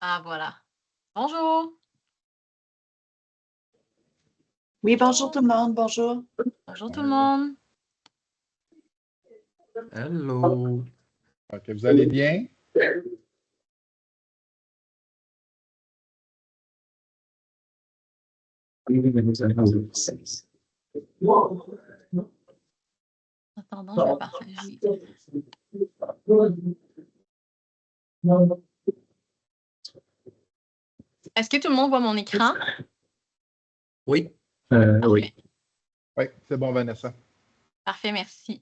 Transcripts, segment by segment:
Ah voilà. Bonjour. Oui, bonjour tout le monde, bonjour. Bonjour tout le monde. Hello. Ok, vous allez bien? En attendant, je vais partager. Est-ce que tout le monde voit mon écran? Oui. Parfait. Oui, c'est bon, Vanessa. Parfait, merci.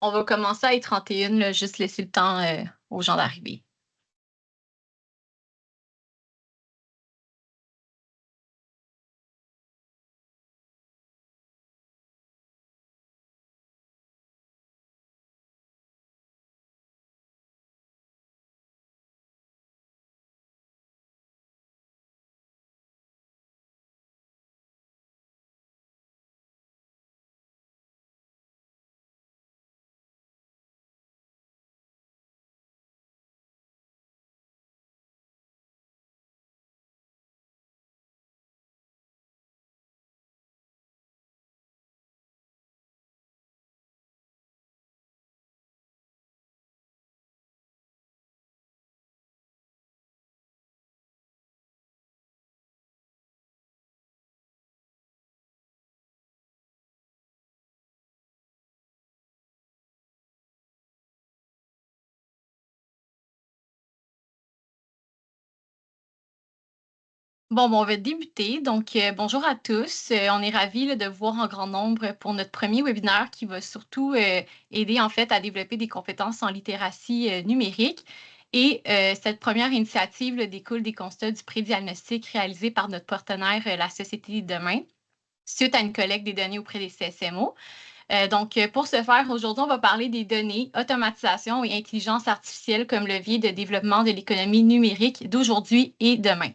On va commencer à I31, là, juste laisser le temps aux gens d'arriver. Bon, on va débuter. Donc, bonjour à tous. On est ravis là, de vous voir en grand nombre pour notre premier webinaire qui va surtout aider en fait à développer des compétences en littératie numérique. Et cette première initiative là, découle des constats du pré-diagnostic réalisé par notre partenaire, la Société de demain, suite à une collecte des données auprès des CSMO. Donc, pour ce faire, aujourd'hui, on va parler des données, automatisation et intelligence artificielle comme levier de développement de l'économie numérique d'aujourd'hui et demain.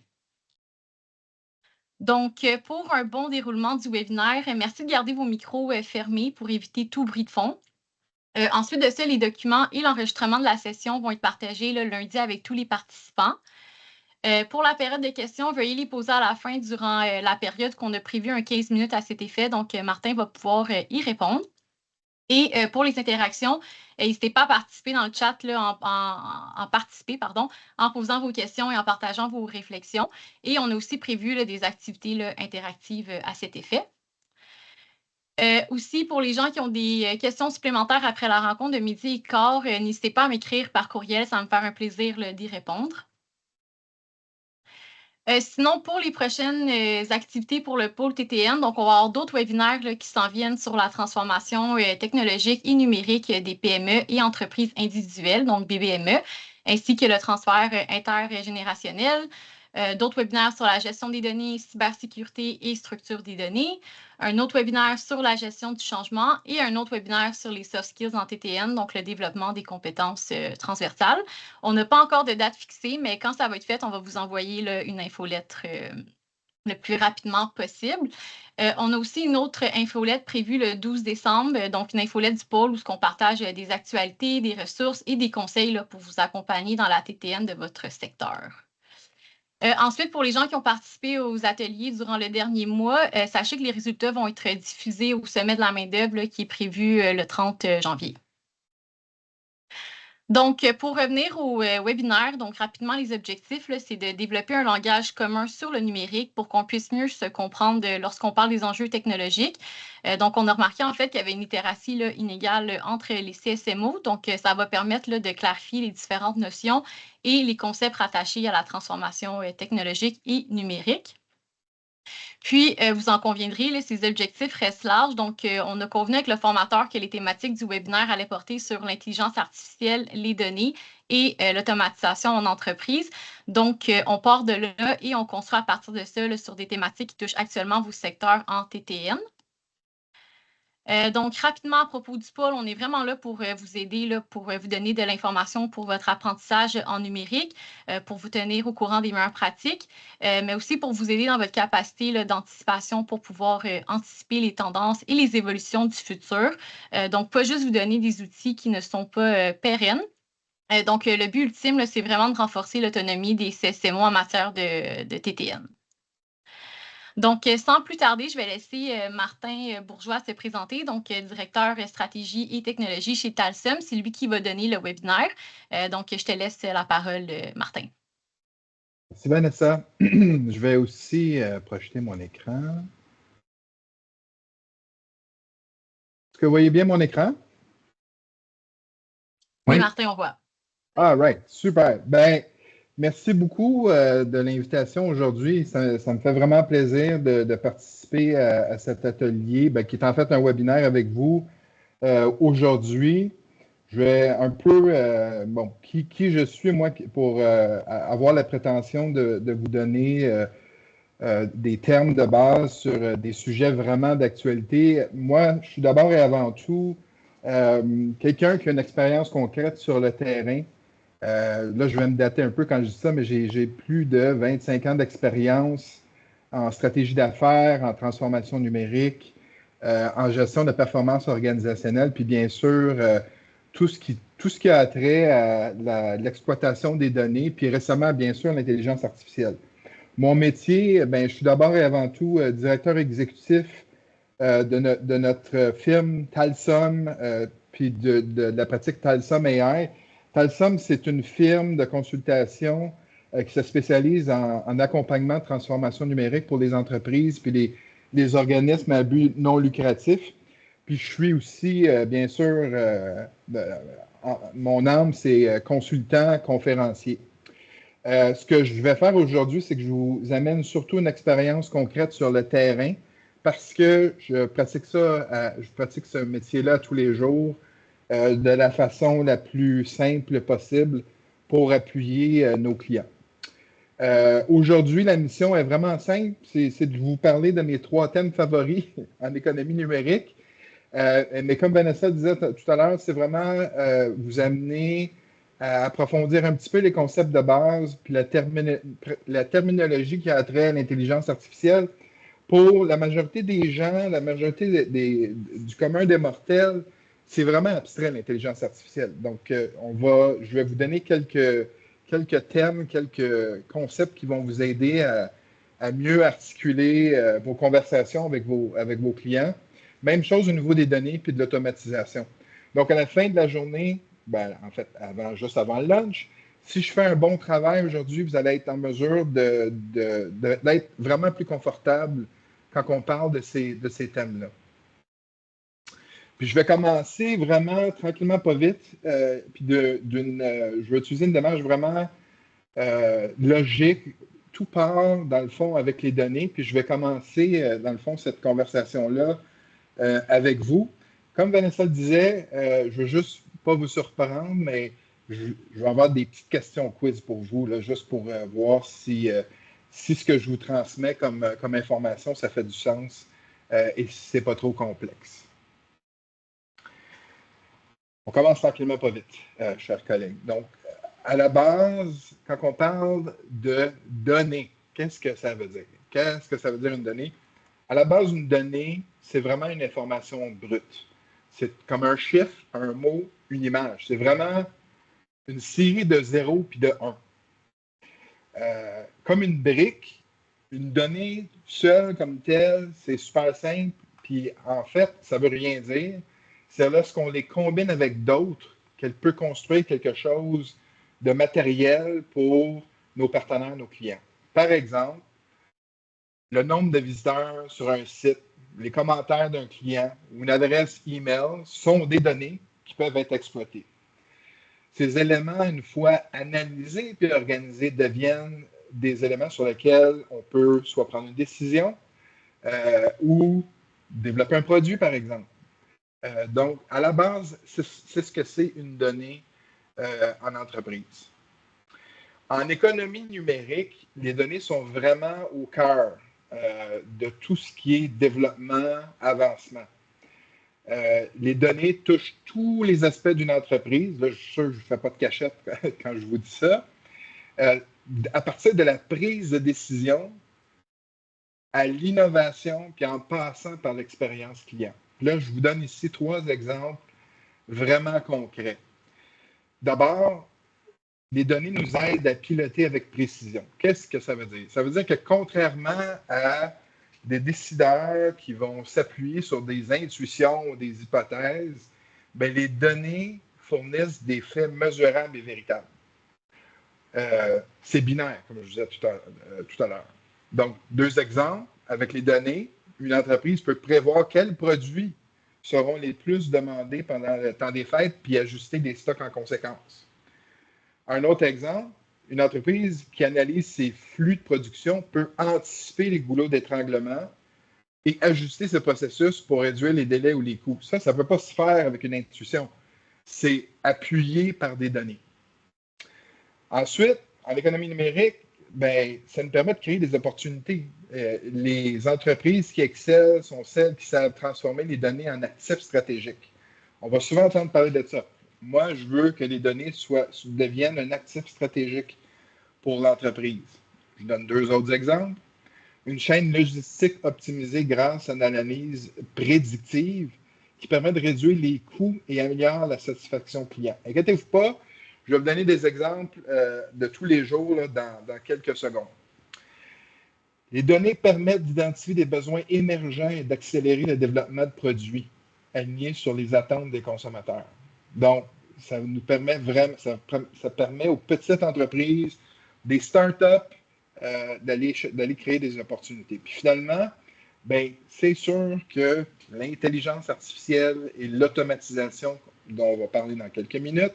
Donc, pour un bon déroulement du webinaire, merci de garder vos micros fermés pour éviter tout bruit de fond. Ensuite de ça, les documents et l'enregistrement de la session vont être partagés le lundi avec tous les participants. Pour la période de questions, veuillez les poser à la fin durant la période qu'on a prévu un 15 minutes à cet effet. Donc, Martin va pouvoir y répondre. Et pour les interactions, n'hésitez pas à participer dans le chat, là, en posant vos questions et en partageant vos réflexions. Et on a aussi prévu là, des activités là, interactives à cet effet. Aussi, pour les gens qui ont des questions supplémentaires après la rencontre de midi et quart, n'hésitez pas à m'écrire par courriel, ça va me faire un plaisir d'y répondre. Sinon, pour les prochaines activités pour le pôle TTN, donc on va avoir d'autres webinaires là, qui s'en viennent sur la transformation technologique et numérique des PME et entreprises individuelles, donc BBME, ainsi que le transfert intergénérationnel. D'autres webinaires sur la gestion des données, cybersécurité et structure des données. Un autre webinaire sur la gestion du changement et un autre webinaire sur les soft skills en TTN, donc le développement des compétences transversales. On n'a pas encore de date fixée, mais quand ça va être fait, on va vous envoyer là, une infolettre le plus rapidement possible. On a aussi une autre infolette prévue le 12 décembre, donc une infolette du pôle où on partage des actualités, des ressources et des conseils là, pour vous accompagner dans la TTN de votre secteur. Ensuite, pour les gens qui ont participé aux ateliers durant le dernier mois, sachez que les résultats vont être diffusés au sommet de la main-d'œuvre qui est prévu le 30 janvier. Donc, pour revenir au webinaire, donc rapidement, les objectifs, c'est de développer un langage commun sur le numérique pour qu'on puisse mieux se comprendre lorsqu'on parle des enjeux technologiques. Donc, on a remarqué en fait qu'il y avait une littératie là, inégale entre les CSMO. Donc, ça va permettre là, de clarifier les différentes notions et les concepts rattachés à la transformation technologique et numérique. Puis, vous en conviendrez, là, ces objectifs restent larges. Donc, on a convenu avec le formateur que les thématiques du webinaire allaient porter sur l'intelligence artificielle, les données et l'automatisation en entreprise. Donc, on part de là et on construit à partir de ça là, sur des thématiques qui touchent actuellement vos secteurs en TTN. Donc, rapidement, à propos du pôle, on est vraiment là pour vous aider, là, pour vous donner de l'information pour votre apprentissage en numérique, pour vous tenir au courant des meilleures pratiques, mais aussi pour vous aider dans votre capacité là, d'anticipation pour pouvoir anticiper les tendances et les évolutions du futur. Donc, pas juste vous donner des outils qui ne sont pas pérennes. Donc, le but ultime, c'est vraiment de renforcer l'autonomie des CSMO en matière de TTN. Donc, sans plus tarder, je vais laisser Martin Bourgeois se présenter, donc directeur stratégie et technologie chez Talsum. C'est lui qui va donner le webinaire. Donc, je te laisse la parole, Martin. Merci, Vanessa. Je vais aussi projeter mon écran. Est-ce que vous voyez bien mon écran? Oui, Martin, on voit. All right, super. Ben, merci beaucoup de l'invitation aujourd'hui. Ça me fait vraiment plaisir de participer à cet atelier, qui est en fait un webinaire avec vous aujourd'hui. Je vais un peu, qui je suis, moi, pour avoir la prétention de vous donner des termes de base sur des sujets vraiment d'actualité. Moi, je suis d'abord et avant tout quelqu'un qui a une expérience concrète sur le terrain. Là, je vais me dater un peu quand je dis ça, mais j'ai plus de 25 ans d'expérience en stratégie d'affaires, en transformation numérique, en gestion de performance organisationnelle, puis bien sûr, tout ce qui a trait à l'exploitation des données, puis récemment, bien sûr, l'intelligence artificielle. Mon métier, je suis d'abord et avant tout directeur exécutif de notre firme Talsum, puis de la pratique Talsum AI. Talsum, c'est une firme de consultation qui se spécialise en accompagnement de transformation numérique pour les entreprises puis les organismes à but non lucratif. Puis je suis aussi, bien sûr, mon âme, c'est consultant, conférencier. Ce que je vais faire aujourd'hui, c'est que je vous amène surtout une expérience concrète sur le terrain parce que je pratique ce métier-là tous les jours de la façon la plus simple possible pour appuyer nos clients. Aujourd'hui, la mission est vraiment simple, c'est de vous parler de mes 3 thèmes favoris en économie numérique. Mais comme Vanessa disait tout à l'heure, c'est vraiment vous amener à approfondir un petit peu les concepts de base, puis la terminologie qui a trait à l'intelligence artificielle. Pour la majorité des gens, la majorité du commun des mortels, c'est vraiment abstrait l'intelligence artificielle. Donc, je vais vous donner quelques thèmes, quelques concepts qui vont vous aider à mieux articuler vos conversations avec vos clients. Même chose au niveau des données puis de l'automatisation. Donc, à la fin de la journée, en fait, juste avant le lunch, si je fais un bon travail aujourd'hui, vous allez être en mesure d'être vraiment plus confortable quand on parle de ces thèmes-là. Puis je vais commencer vraiment tranquillement, pas vite, puis je vais utiliser une démarche vraiment logique. Tout part, dans le fond, avec les données, puis je vais commencer, dans le fond, cette conversation-là avec vous. Comme Vanessa le disait, je ne veux juste pas vous surprendre, mais je vais avoir des petites questions quiz pour vous, là, juste pour voir si ce que je vous transmets comme information, ça fait du sens et si ce n'est pas trop complexe. On commence tranquillement pas vite, chers collègues. Donc, à la base, quand on parle de données, qu'est-ce que ça veut dire? Qu'est-ce que ça veut dire une donnée? À la base, une donnée, c'est vraiment une information brute. C'est comme un chiffre, un mot, une image. C'est vraiment une série de 0 puis de 1. Comme une brique, une donnée seule comme telle, c'est super simple. Puis en fait, ça ne veut rien dire. C'est lorsqu'on les combine avec d'autres qu'elle peut construire quelque chose de matériel pour nos partenaires, nos clients. Par exemple, le nombre de visiteurs sur un site, les commentaires d'un client ou une adresse email sont des données qui peuvent être exploitées. Ces éléments, une fois analysés et organisés, deviennent des éléments sur lesquels on peut soit prendre une décision ou développer un produit, par exemple. Donc, à la base, c'est ce que c'est une donnée en entreprise. En économie numérique, les données sont vraiment au cœur de tout ce qui est développement, avancement. Les données touchent tous les aspects d'une entreprise. Là, je suis sûr que je ne fais pas de cachette quand je vous dis ça. À partir de la prise de décision à l'innovation, puis en passant par l'expérience client. Là, je vous donne ici 3 exemples vraiment concrets. D'abord, les données nous aident à piloter avec précision. Qu'est-ce que ça veut dire? Ça veut dire que contrairement à des décideurs qui vont s'appuyer sur des intuitions ou des hypothèses, bien, les données fournissent des faits mesurables et véritables. C'est binaire, comme je vous disais tout à l'heure. Donc, 2 exemples. Avec les données, une entreprise peut prévoir quels produits seront les plus demandés pendant le temps des fêtes puis ajuster les stocks en conséquence. Un autre exemple, une entreprise qui analyse ses flux de production peut anticiper les goulots d'étranglement et ajuster ce processus pour réduire les délais ou les coûts. Ça ne peut pas se faire avec une intuition. C'est appuyé par des données. Ensuite, en économie numérique, ben, ça nous permet de créer des opportunités. Les entreprises qui excellent sont celles qui savent transformer les données en actifs stratégiques. On va souvent entendre parler de ça. Moi, je veux que les données deviennent un actif stratégique pour l'entreprise. Je donne 2 autres exemples. Une chaîne logistique optimisée grâce à une analyse prédictive qui permet de réduire les coûts et améliore la satisfaction client. Inquiétez-vous pas, je vais vous donner des exemples de tous les jours là, dans quelques secondes. Les données permettent d'identifier des besoins émergents et d'accélérer le développement de produits alignés sur les attentes des consommateurs. Donc, ça nous permet vraiment, ça permet aux petites entreprises, des startups, d'aller créer des opportunités. Puis finalement, ben, c'est sûr que l'intelligence artificielle et l'automatisation, dont on va parler dans quelques minutes,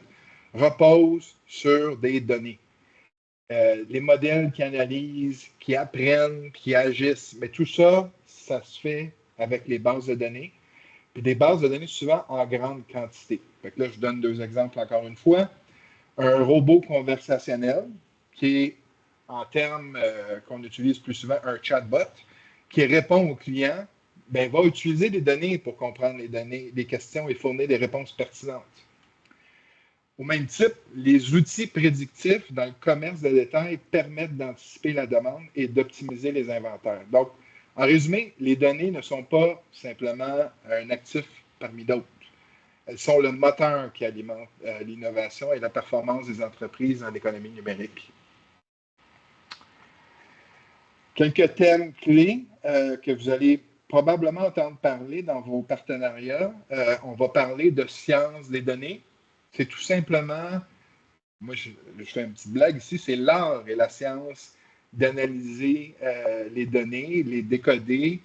reposent sur des données. Les modèles qui analysent, qui apprennent, qui agissent, mais tout ça, ça se fait avec les bases de données. Puis des bases de données souvent en grande quantité. Fait que là, je vous donne 2 exemples encore une fois. Un robot conversationnel qui est, en termes qu'on utilise plus souvent, un chatbot, qui répond aux clients, bien, va utiliser des données pour comprendre les données, les questions et fournir des réponses pertinentes. Au même type, les outils prédictifs dans le commerce de détail permettent d'anticiper la demande et d'optimiser les inventaires. Donc, en résumé, les données ne sont pas simplement un actif parmi d'autres. Elles sont le moteur qui alimente l'innovation et la performance des entreprises en économie numérique. Quelques thèmes clés que vous allez probablement entendre parler dans vos partenariats. On va parler de science des données. C'est tout simplement, moi je fais une petite blague ici, c'est l'art et la science d'analyser les données, les décoder,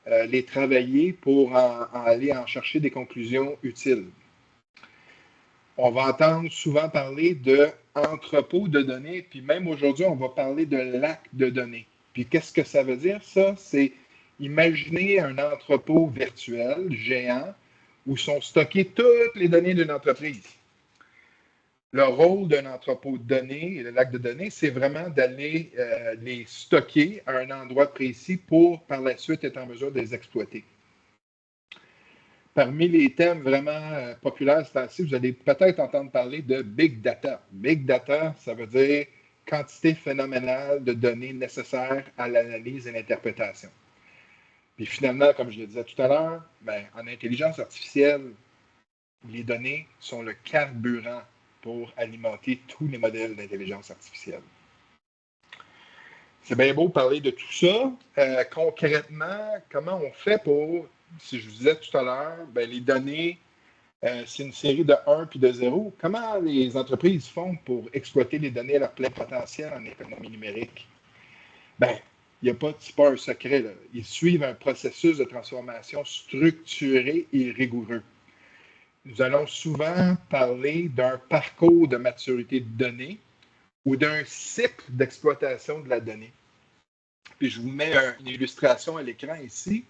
les travailler pour aller en chercher des conclusions utiles. On va entendre souvent parler d'entrepôt de données, puis même aujourd'hui, on va parler de lac de données. Puis qu'est-ce que ça veut dire, ça? C'est imaginer un entrepôt virtuel géant où sont stockées toutes les données d'une entreprise. Le rôle d'un entrepôt de données et le lac de données, c'est vraiment d'aller les stocker à un endroit précis pour, par la suite, être en mesure de les exploiter. Parmi les thèmes vraiment populaires cette année-ci, vous allez peut-être entendre parler de Big Data. Big Data, ça veut dire quantité phénoménale de données nécessaires à l'analyse et l'interprétation. Puis finalement, comme je le disais tout à l'heure, ben, en intelligence artificielle, les données sont le carburant pour alimenter tous les modèles d'intelligence artificielle. C'est bien beau de parler de tout ça. Concrètement, comment on fait pour, si je vous disais tout à l'heure, ben, les données, c'est une série de 1 puis de 0. Comment les entreprises font pour exploiter les données à leur plein potentiel en économie numérique? Bien, il n'y a pas, c'est pas un secret, là. Ils suivent un processus de transformation structuré et rigoureux. Nous allons souvent parler d'un parcours de maturité de données ou d'un cycle d'exploitation de la donnée. Puis je vous mets une illustration à l'écran ici.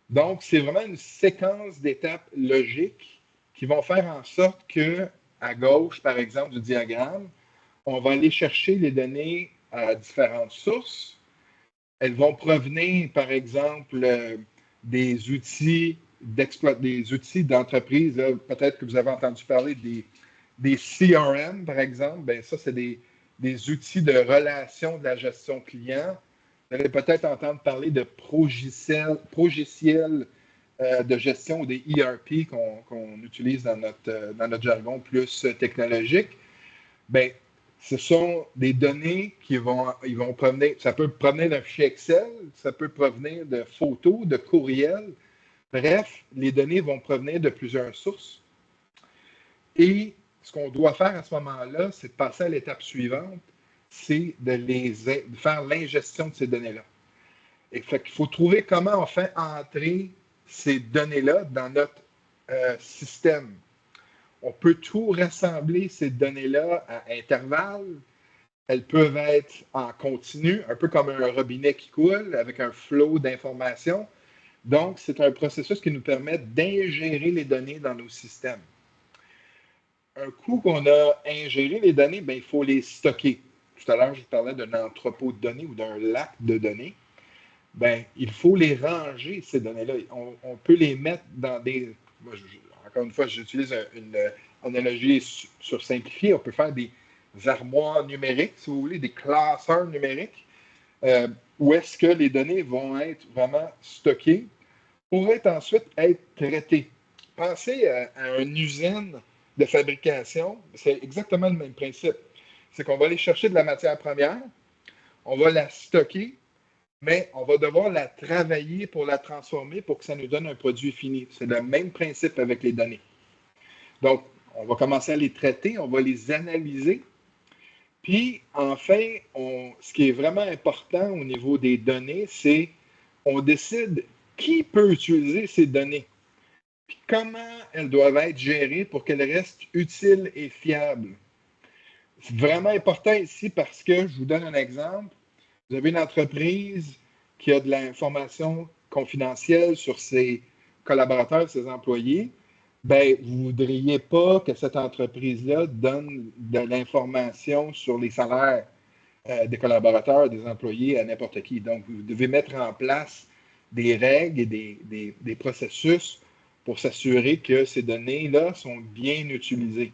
Donc, c'est vraiment une séquence d'étapes logiques qui vont faire en sorte que, à gauche, par exemple, du diagramme, on va aller chercher les données à différentes sources. Elles vont provenir, par exemple, des outils des outils d'entreprise. Peut-être que vous avez entendu parler des CRM, par exemple. Bien, ça, c'est des outils de relation de la gestion client. Vous allez peut-être entendre parler de progiciels de gestion ou des ERP qu'on utilise dans notre jargon plus technologique. Bien, ce sont des données ils vont provenir, ça peut provenir d'un fichier Excel, ça peut provenir de photos, de courriels. Bref, les données vont provenir de plusieurs sources. Et ce qu'on doit faire à ce moment-là, c'est de passer à l'étape suivante, c'est de faire l'ingestion de ces données-là. Et fait qu'il faut trouver comment on fait entrer ces données-là dans notre système. On peut tout rassembler, ces données-là, à intervalles. Elles peuvent être en continu, un peu comme un robinet qui coule, avec un flot d'informations. Donc, c'est un processus qui nous permet d'ingérer les données dans nos systèmes. Un coup qu'on a ingéré les données, bien, il faut les stocker. Tout à l'heure, je vous parlais d'un entrepôt de données ou d'un lac de données. Bien, il faut les ranger, ces données-là. On peut les mettre dans des... Encore une fois, j'utilise une analogie sursimplifiée. On peut faire des armoires numériques, si vous voulez, des classeurs numériques, où est-ce que les données vont être vraiment stockées pour ensuite être traitées. Pensez à une usine de fabrication, c'est exactement le même principe. C'est qu'on va aller chercher de la matière première, on va la stocker, mais on va devoir la travailler pour la transformer pour que ça nous donne un produit fini. C'est le même principe avec les données. Donc, on va commencer à les traiter, on va les analyser. Puis, enfin, ce qui est vraiment important au niveau des données, c'est on décide qui peut utiliser ces données, puis comment elles doivent être gérées pour qu'elles restent utiles et fiables. C'est vraiment important ici parce que, je vous donne un exemple, vous avez une entreprise qui a de l'information confidentielle sur ses collaborateurs, ses employés, bien, vous ne voudriez pas que cette entreprise-là donne de l'information sur les salaires des collaborateurs, des employés à n'importe qui. Donc, vous devez mettre en place des règles et des processus pour s'assurer que ces données-là sont bien utilisées.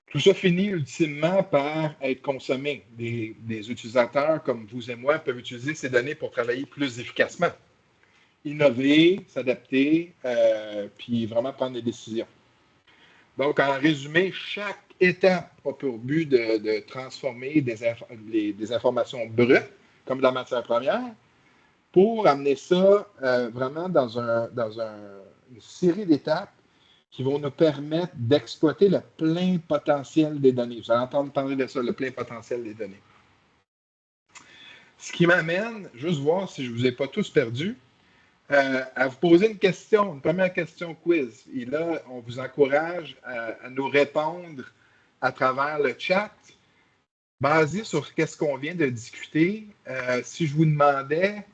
Tout ça finit ultimement par être consommé. Des utilisateurs comme vous et moi peuvent utiliser ces données pour travailler plus efficacement, innover, s'adapter, puis vraiment prendre des décisions. Donc, en résumé, chaque étape a pour but de transformer des informations brutes, comme de la matière première, pour amener ça vraiment dans une série d'étapes qui vont nous permettre d'exploiter le plein potentiel des données. Vous allez entendre parler de ça, le plein potentiel des données. Ce qui m'amène, juste voir si je ne vous ai pas tous perdus, à vous poser une question, une première question quiz. Et là, on vous encourage à nous répondre à travers le chat. Basé sur ce qu'on vient de discuter, si je vous demandais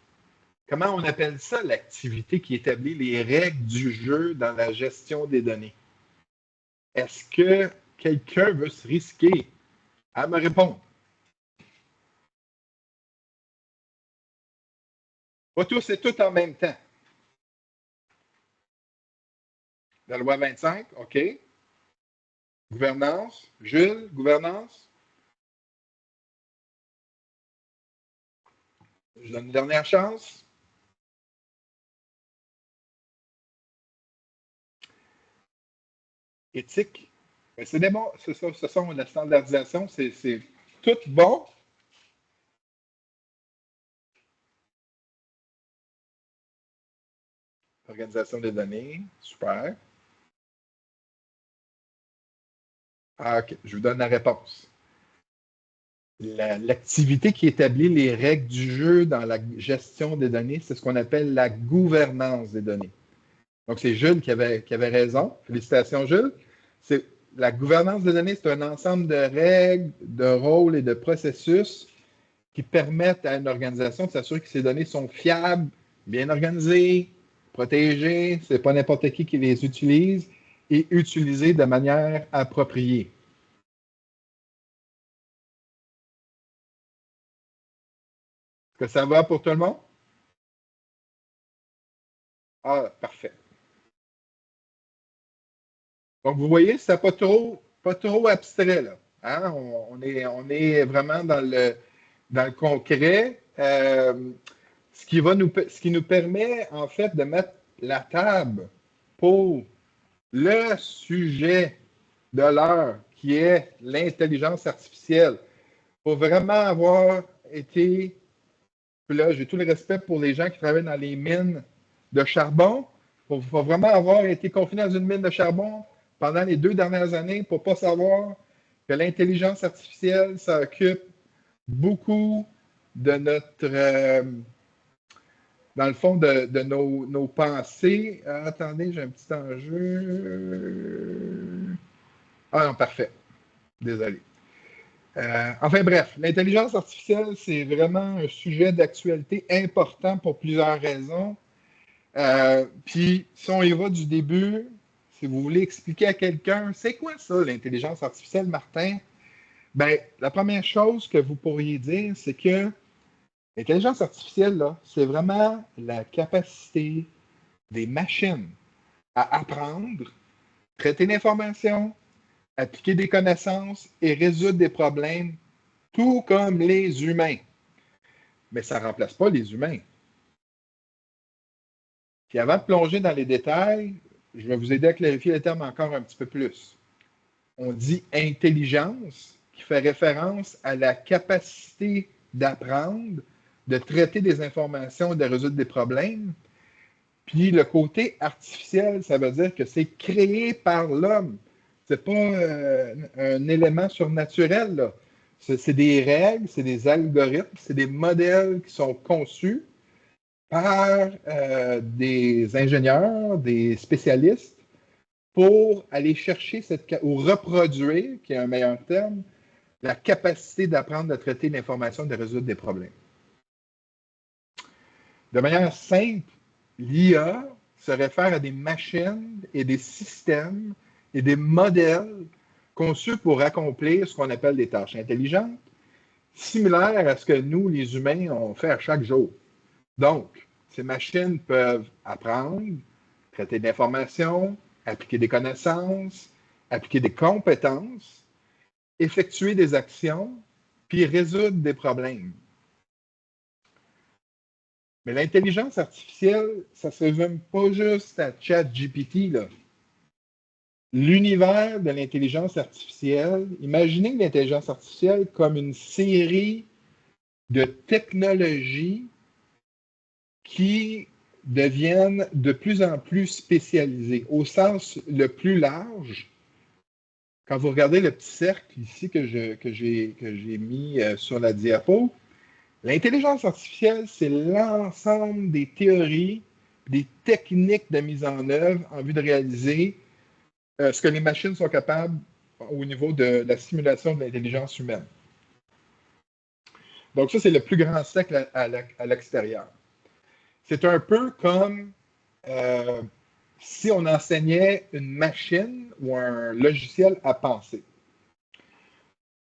comment on appelle ça, l'activité qui établit les règles du jeu dans la gestion des données? Est-ce que quelqu'un veut se risquer à me répondre? Pas tous et tout en même temps. La loi 25, OK. Gouvernance. Jules, gouvernance. Je donne une dernière chance. Éthique. C'est des bons, ce sont la standardisation, c'est tout bon. Organisation des données, super. Ah, OK, je vous donne la réponse. L'activité qui établit les règles du jeu dans la gestion des données, c'est ce qu'on appelle la gouvernance des données. Donc, c'est Jules qui avait raison. Félicitations, Jules. La gouvernance des données, c'est un ensemble de règles, de rôles et de processus qui permettent à une organisation de s'assurer que ces données sont fiables, bien organisées, protégées, ce n'est pas n'importe qui les utilise, et utilisées de manière appropriée. Est-ce que ça va pour tout le monde? Ah, parfait. Donc, vous voyez, c'est pas trop abstrait, là. Hein? On est vraiment dans le concret, ce qui nous permet, en fait, de mettre la table pour le sujet de l'heure, qui est l'intelligence artificielle. Il faut vraiment avoir été, puis là, j'ai tout le respect pour les gens qui travaillent dans les mines de charbon. Il faut vraiment avoir été confiné dans une mine de charbon pendant les 2 dernières années pour ne pas savoir que l'intelligence artificielle, ça occupe beaucoup de notre, dans le fond, de nos pensées. Attendez, j'ai un petit enjeu. Ah non, parfait. Désolé. Enfin bref, l'intelligence artificielle, c'est vraiment un sujet d'actualité important pour plusieurs raisons. Puis, si on y va du début, si vous voulez expliquer à quelqu'un, c'est quoi ça, l'intelligence artificielle, Martin? Bien, la première chose que vous pourriez dire, c'est que l'intelligence artificielle, là, c'est vraiment la capacité des machines à apprendre, traiter l'information, appliquer des connaissances et résoudre des problèmes, tout comme les humains. Mais ça ne remplace pas les humains. Puis avant de plonger dans les détails, je vais vous aider à clarifier le terme encore un petit peu plus. On dit intelligence, qui fait référence à la capacité d'apprendre, de traiter des informations et de résoudre des problèmes. Puis le côté artificiel, ça veut dire que c'est créé par l'homme. C'est pas un élément surnaturel, là. C'est des règles, c'est des algorithmes, c'est des modèles qui sont conçus par des ingénieurs, des spécialistes pour aller chercher ou reproduire, qui est un meilleur terme, la capacité d'apprendre à traiter l'information et de résoudre des problèmes. De manière simple, l'IA se réfère à des machines et des systèmes et des modèles conçus pour accomplir ce qu'on appelle des tâches intelligentes, similaires à ce que nous, les humains, on fait à chaque jour. Donc, ces machines peuvent apprendre, traiter de l'information, appliquer des connaissances, appliquer des compétences, effectuer des actions, puis résoudre des problèmes. Mais l'intelligence artificielle, ça ne se résume pas juste à ChatGPT, là. L'univers de l'intelligence artificielle, imaginez l'intelligence artificielle comme une série de technologies qui deviennent de plus en plus spécialisées, au sens le plus large. Quand vous regardez le petit cercle ici que j'ai mis sur la diapo, l'intelligence artificielle, c'est l'ensemble des théories, des techniques de mise en œuvre en vue de réaliser ce que les machines sont capables au niveau de la simulation de l'intelligence humaine. Donc ça, c'est le plus grand cercle à l'extérieur. C'est un peu comme si on enseignait une machine ou un logiciel à penser.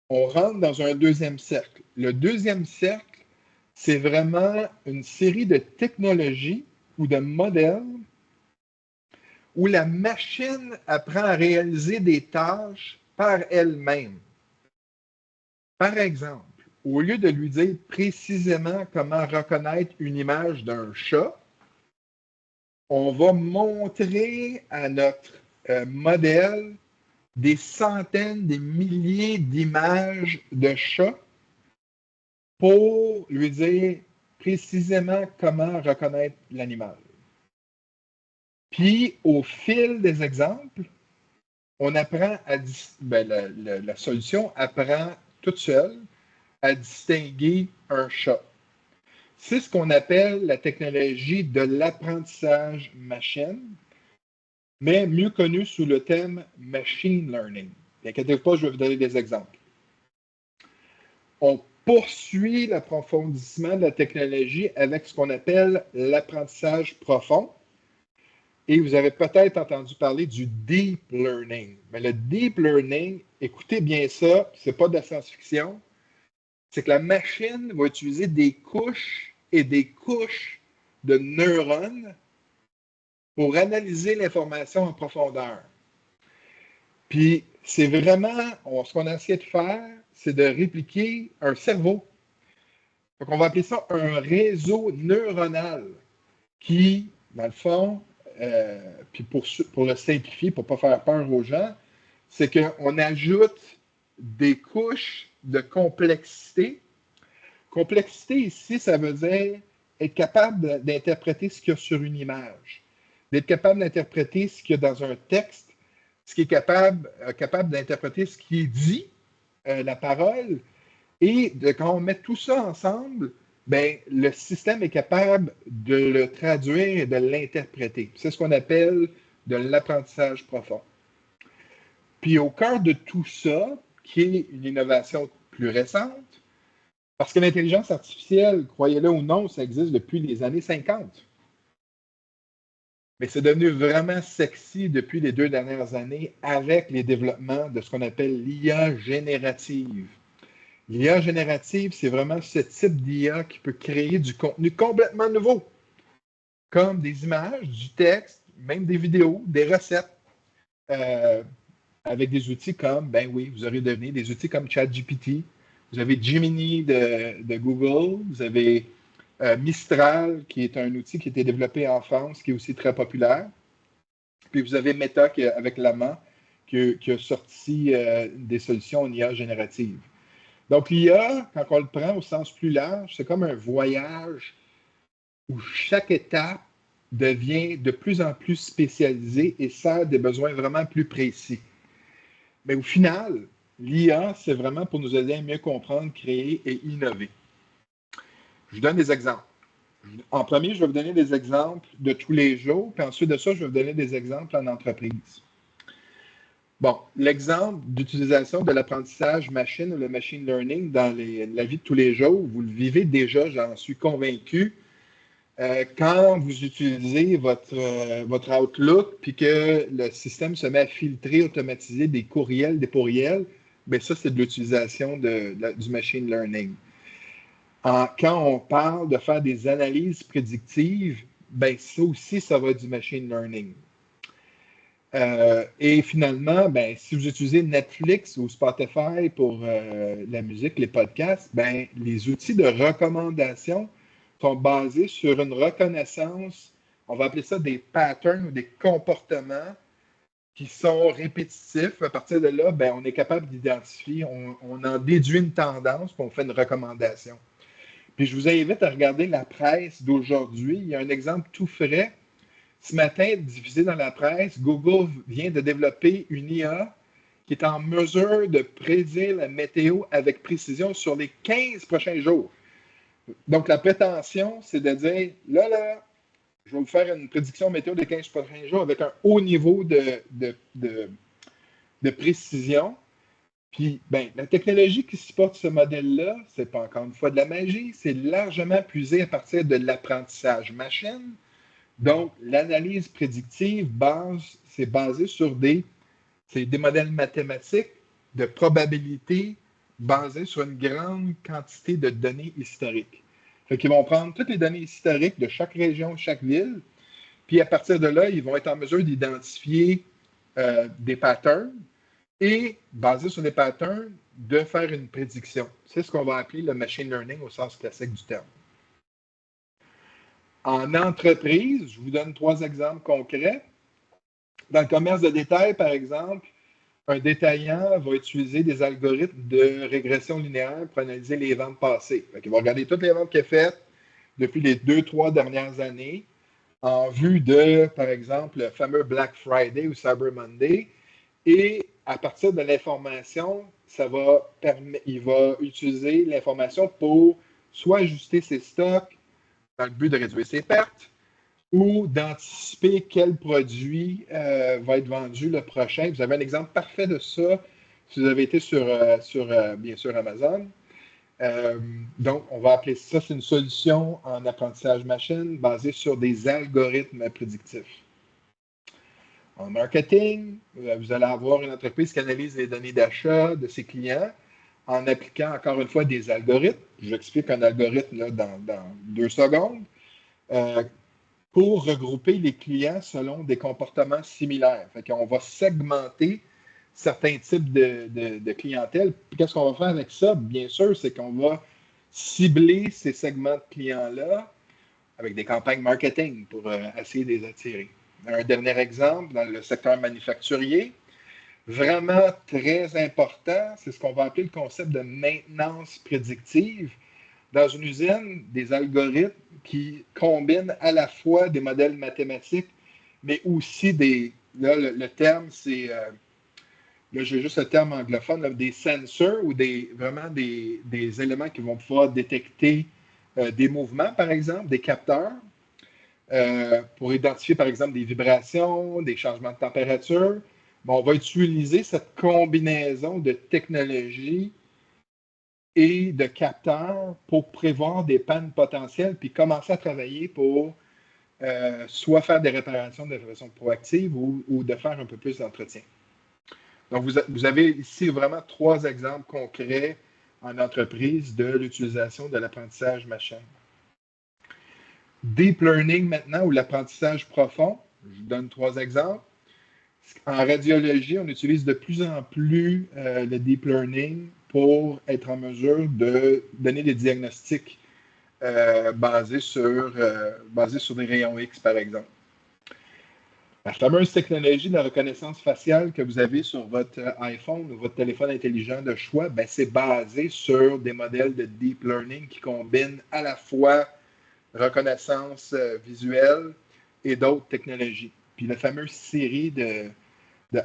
On rentre dans un deuxième cercle. Le deuxième cercle, c'est vraiment une série de technologies ou de modèles où la machine apprend à réaliser des tâches par elle-même. Par exemple, au lieu de lui dire précisément comment reconnaître une image d'un chat, on va montrer à notre modèle des centaines, des milliers d'images de chats pour lui dire précisément comment reconnaître l'animal. Puis, au fil des exemples, on apprend la solution apprend toute seule à distinguer un chat. C'est ce qu'on appelle la technologie de l'apprentissage machine, mais mieux connue sous le terme machine learning. N'inquiétez pas, je vais vous donner des exemples. On poursuit l'approfondissement de la technologie avec ce qu'on appelle l'apprentissage profond. Et vous avez peut-être entendu parler du deep learning. Mais le deep learning, écoutez bien ça, c'est pas de la science-fiction, c'est que la machine va utiliser des couches et des couches de neurones pour analyser l'information en profondeur. Puis, c'est vraiment, ce qu'on a essayé de faire, c'est de répliquer un cerveau. Donc, on va appeler ça un réseau neuronal qui, dans le fond, puis pour le simplifier, pour ne pas faire peur aux gens, c'est qu'on ajoute des couches de complexité. Complexité ici, ça veut dire être capable d'interpréter ce qu'il y a sur une image, d'être capable d'interpréter ce qu'il y a dans un texte, ce qui est capable d'interpréter ce qui est dit, la parole, et quand on met tout ça ensemble, ben, le système est capable de le traduire et de l'interpréter. C'est ce qu'on appelle de l'apprentissage profond. Puis au cœur de tout ça, qui est une innovation plus récente, parce que l'intelligence artificielle, croyez-le ou non, ça existe depuis les années 50. Mais c'est devenu vraiment sexy depuis les 2 dernières années avec les développements de ce qu'on appelle l'IA générative. L'IA générative, c'est vraiment ce type d'IA qui peut créer du contenu complètement nouveau, comme des images, du texte, même des vidéos, des recettes, avec des outils comme, ben oui, vous aurez deviné, des outils comme ChatGPT, vous avez Gemini de Google, vous avez Mistral, qui est un outil qui a été développé en France, qui est aussi très populaire. Puis vous avez Meta avec Llama, qui a sorti des solutions en IA générative. Donc l'IA, quand on le prend au sens plus large, c'est comme un voyage où chaque étape devient de plus en plus spécialisée et sert des besoins vraiment plus précis. Mais au final, l'IA, c'est vraiment pour nous aider à mieux comprendre, créer et innover. Je vous donne des exemples. En premier, je vais vous donner des exemples de tous les jours, puis ensuite de ça, je vais vous donner des exemples en entreprise. Bon, l'exemple d'utilisation de l'apprentissage machine ou le machine learning dans la vie de tous les jours, vous le vivez déjà, j'en suis convaincu. Quand vous utilisez votre Outlook puis que le système se met à filtrer, automatiser des courriels, des pourriels, bien ça, c'est de l'utilisation du machine learning. Quand on parle de faire des analyses prédictives, bien ça aussi, ça va être du machine learning. Et finalement, ben, si vous utilisez Netflix ou Spotify pour la musique, les podcasts, ben, les outils de recommandation sont basés sur une reconnaissance, on va appeler ça des patterns ou des comportements qui sont répétitifs. À partir de là, ben, on est capable d'identifier, on en déduit une tendance, puis on fait une recommandation. Puis je vous invite à regarder la presse d'aujourd'hui. Il y a un exemple tout frais. Ce matin, diffusé dans la presse, Google vient de développer une IA qui est en mesure de prédire la météo avec précision sur les 15 prochains jours. Donc, la prétention, c'est de dire, là, je vais vous faire une prédiction météo des 15 prochains jours avec un haut niveau de précision. Puis, ben, la technologie qui supporte ce modèle-là, c'est pas encore une fois de la magie, c'est largement puisé à partir de l'apprentissage machine. Donc, l'analyse prédictive, c'est basé sur des modèles mathématiques de probabilité basés sur une grande quantité de données historiques. Fait qu'ils vont prendre toutes les données historiques de chaque région, chaque ville, puis à partir de là, ils vont être en mesure d'identifier des patterns et, basé sur les patterns, de faire une prédiction. C'est ce qu'on va appeler le machine learning au sens classique du terme. En entreprise, je vous donne 3 exemples concrets. Dans le commerce de détail, par exemple, un détaillant va utiliser des algorithmes de régression linéaire pour analyser les ventes passées. Il va regarder toutes les ventes qu'il a faites depuis les 2-3 dernières années en vue de, par exemple, le fameux Black Friday ou Cyber Monday. Et à partir de l'information, il va utiliser l'information pour soit ajuster ses stocks dans le but de réduire ses pertes, ou d'anticiper quel produit va être vendu le prochain. Vous avez un exemple parfait de ça si vous avez été sur bien sûr, Amazon. Donc, on va appeler ça, c'est une solution en apprentissage machine basée sur des algorithmes prédictifs. En marketing, vous allez avoir une entreprise qui analyse les données d'achat de ses clients en appliquant encore une fois des algorithmes. Je vous explique un algorithme là, dans 2 secondes. pour regrouper les clients selon des comportements similaires. Fait qu'on va segmenter certains types de clientèle. Puis qu'est-ce qu'on va faire avec ça? Bien sûr, c'est qu'on va cibler ces segments de clients-là avec des campagnes marketing pour essayer de les attirer. Un dernier exemple, dans le secteur manufacturier, vraiment très important, c'est ce qu'on va appeler le concept de maintenance prédictive. Dans une usine, des algorithmes qui combinent à la fois des modèles mathématiques, mais aussi des... Là, le terme, c'est... là, j'ai juste le terme anglophone, là, des sensors ou vraiment des éléments qui vont pouvoir détecter des mouvements, par exemple, des capteurs, pour identifier, par exemple, des vibrations, des changements de température. Bon, on va utiliser cette combinaison de technologies et de capteurs pour prévoir des pannes potentielles, puis commencer à travailler pour soit faire des réparations de façon proactive ou de faire un peu plus d'entretien. Donc, vous avez ici vraiment 3 exemples concrets en entreprise de l'utilisation de l'apprentissage machine. Deep learning maintenant, ou l'apprentissage profond, je vous donne 3 exemples. En radiologie, on utilise de plus en plus le deep learning pour être en mesure de donner des diagnostics basés sur des rayons X, par exemple. La fameuse technologie de la reconnaissance faciale que vous avez sur votre iPhone ou votre téléphone intelligent de choix, ben, c'est basé sur des modèles de deep learning qui combinent à la fois reconnaissance visuelle et d'autres technologies. Puis la fameuse série de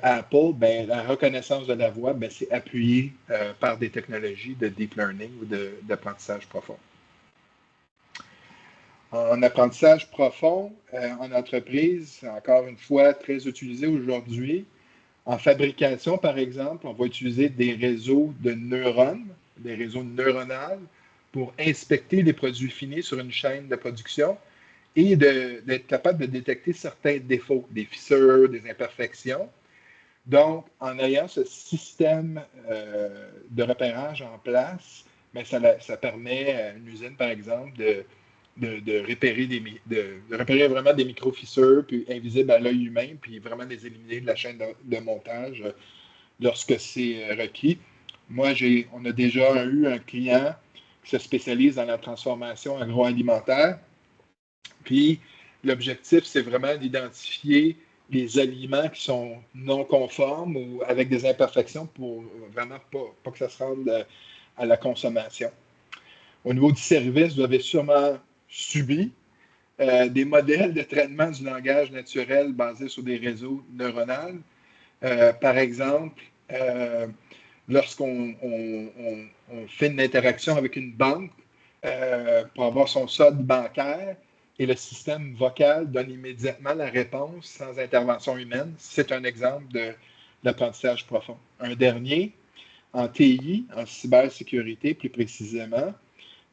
Apple, ben, la reconnaissance de la voix, ben, c'est appuyé par des technologies de deep learning ou d'apprentissage profond. En apprentissage profond, en entreprise, encore une fois, très utilisé aujourd'hui. En fabrication, par exemple, on va utiliser des réseaux de neurones, des réseaux neuronales, pour inspecter les produits finis sur une chaîne de production et d'être capable de détecter certains défauts, des fissures, des imperfections. Donc, en ayant ce système de repérage en place, bien, ça permet à une usine, par exemple, de repérer vraiment des micro-fissures, puis invisibles à l'œil humain, puis vraiment les éliminer de la chaîne de montage lorsque c'est requis. Moi, on a déjà eu un client qui se spécialise dans la transformation agroalimentaire, puis l'objectif, c'est vraiment d'identifier les aliments qui sont non conformes ou avec des imperfections pour vraiment pas que ça se rende à la consommation. Au niveau du service, vous avez sûrement subi des modèles de traitement du langage naturel basés sur des réseaux neuronaux. Par exemple, lorsqu'on fait une interaction avec une banque pour avoir son solde bancaire et le système vocal donne immédiatement la réponse sans intervention humaine, c'est un exemple d'apprentissage profond. Un dernier, en TI, en cybersécurité plus précisément,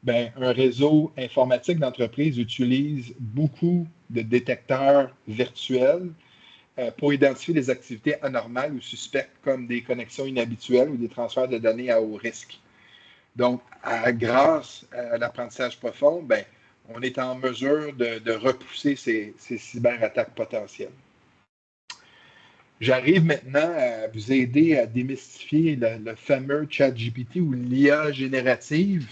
ben, un réseau informatique d'entreprise utilise beaucoup de détecteurs virtuels pour identifier des activités anormales ou suspectes comme des connexions inhabituelles ou des transferts de données à haut risque. Donc, grâce à l'apprentissage profond, ben, on est en mesure de repousser ces cyberattaques potentielles. J'arrive maintenant à vous aider à démystifier le fameux ChatGPT ou l'IA générative.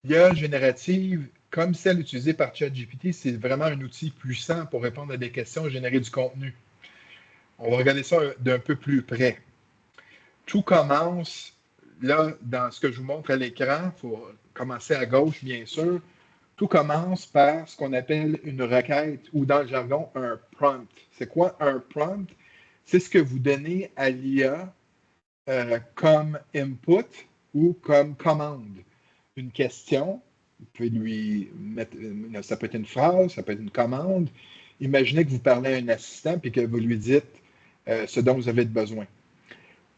L'IA générative, comme celle utilisée par ChatGPT, c'est vraiment un outil puissant pour répondre à des questions et générer du contenu. On va regarder ça d'un peu plus près. Tout commence, là, dans ce que je vous montre à l'écran, il faut commencer à gauche, bien sûr. Tout commence par ce qu'on appelle une requête ou, dans le jargon, un prompt. C'est quoi un prompt? C'est ce que vous donnez à l'IA comme input ou comme commande. Une question, vous pouvez lui mettre, ça peut être une phrase, ça peut être une commande. Imaginez que vous parlez à un assistant et que vous lui dites ce dont vous avez besoin.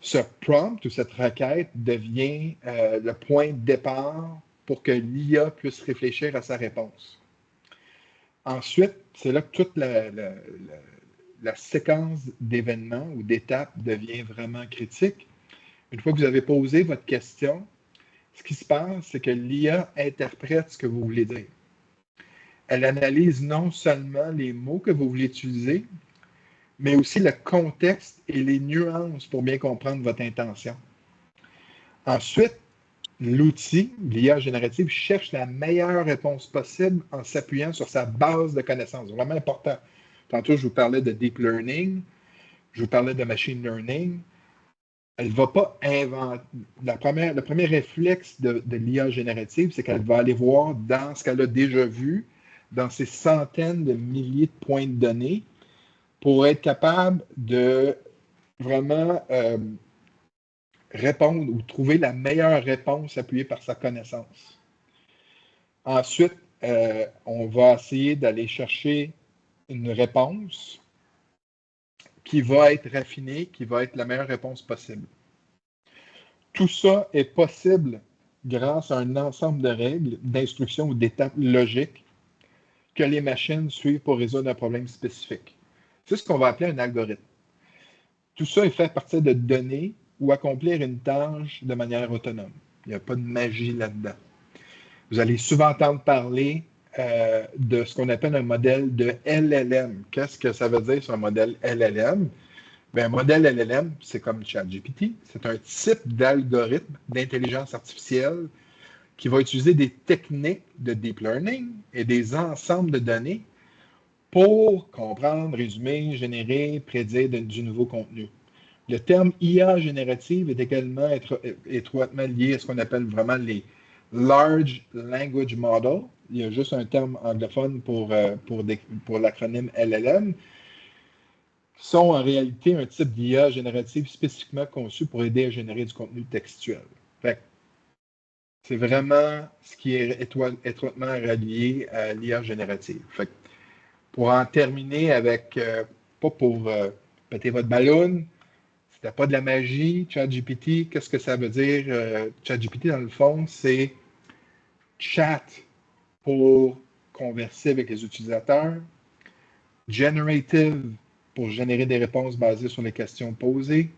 Ce prompt ou cette requête devient le point de départ pour que l'IA puisse réfléchir à sa réponse. Ensuite, c'est là que toute la séquence d'événements ou d'étapes devient vraiment critique. Une fois que vous avez posé votre question, ce qui se passe, c'est que l'IA interprète ce que vous voulez dire. elle analyse non seulement les mots que vous voulez utiliser, mais aussi le contexte et les nuances pour bien comprendre votre intention. Ensuite, l'outil, l'IA générative, cherche la meilleure réponse possible en s'appuyant sur sa base de connaissances. Vraiment important. Tantôt, je vous parlais de deep learning, je vous parlais de machine learning. Elle ne va pas inventer. Le premier réflexe de l'IA générative, c'est qu'elle va aller voir dans ce qu'elle a déjà vu, dans ces centaines de milliers de points de données, pour être capable de vraiment répondre ou trouver la meilleure réponse appuyée par sa connaissance. Ensuite, on va essayer d'aller chercher une réponse qui va être raffinée, qui va être la meilleure réponse possible. Tout ça est possible grâce à un ensemble de règles, d'instructions ou d'étapes logiques que les machines suivent pour résoudre un problème spécifique. C'est ce qu'on va appeler un algorithme. Tout ça est fait à partir de données ou accomplir une tâche de manière autonome. Il n'y a pas de magie là-dedans. Vous allez souvent entendre parler de ce qu'on appelle un modèle de LLM. Qu'est-ce que ça veut dire sur un modèle LLM? Bien, un modèle LLM, c'est comme ChatGPT. C'est un type d'algorithme d'intelligence artificielle qui va utiliser des techniques de deep learning et des ensembles de données pour comprendre, résumer, générer, prédire du nouveau contenu. Le terme IA générative est également étroitement lié à ce qu'on appelle vraiment les Large Language Model. Il y a juste un terme anglophone pour l'acronyme LLM, qui sont en réalité un type d'IA générative spécifiquement conçu pour aider à générer du contenu textuel. C'est vraiment ce qui est étroitement relié à l'IA générative. Pour en terminer avec, pas pour péter votre ballon, c'était pas de la magie, ChatGPT, qu'est-ce que ça veut dire? ChatGPT, dans le fond, c'est chat pour converser avec les utilisateurs, generative pour générer des réponses basées sur les questions posées,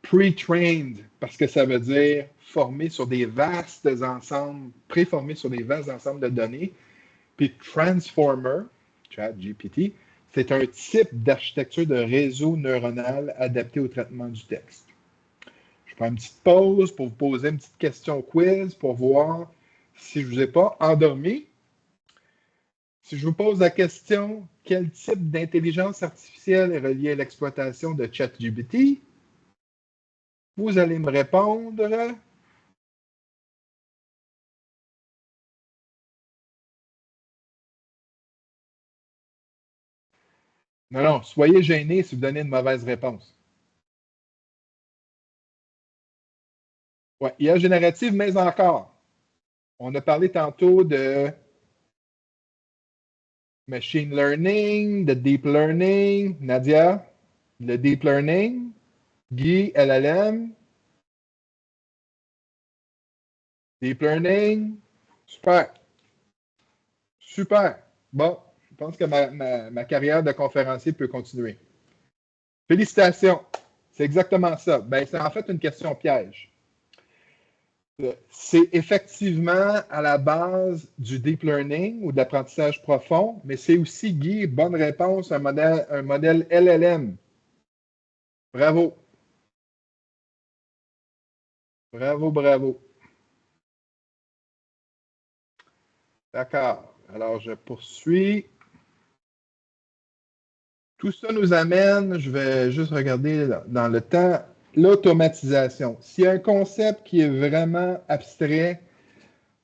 pre-trained parce que ça veut dire formé sur des vastes ensembles, préformé sur des vastes ensembles de données, puis transformer, ChatGPT, c'est un type d'architecture de réseau neuronal adapté au traitement du texte. Je prends une petite pause pour vous poser une petite question quiz pour voir si je ne vous ai pas endormi. Si je vous pose la question, quel type d'intelligence artificielle est relié à l'exploitation de ChatGPT? Vous allez me répondre. Non, soyez gênés si vous donnez une mauvaise réponse. Oui, IA générative, mais encore. On a parlé tantôt de machine learning, de deep learning. Nadia, le deep learning. Guy, LLM. Deep learning. Super. Super. Bon, je pense que ma carrière de conférencier peut continuer. Félicitations. C'est exactement ça. Ben, c'est en fait une question piège. C'est effectivement à la base du deep learning ou de l'apprentissage profond, mais c'est aussi, Guy, bonne réponse, un modèle LLM. Bravo. Bravo, bravo. D'accord. Alors, je poursuis. Tout ça nous amène, je vais juste regarder dans le temps, l'automatisation. S'il y a un concept qui est vraiment abstrait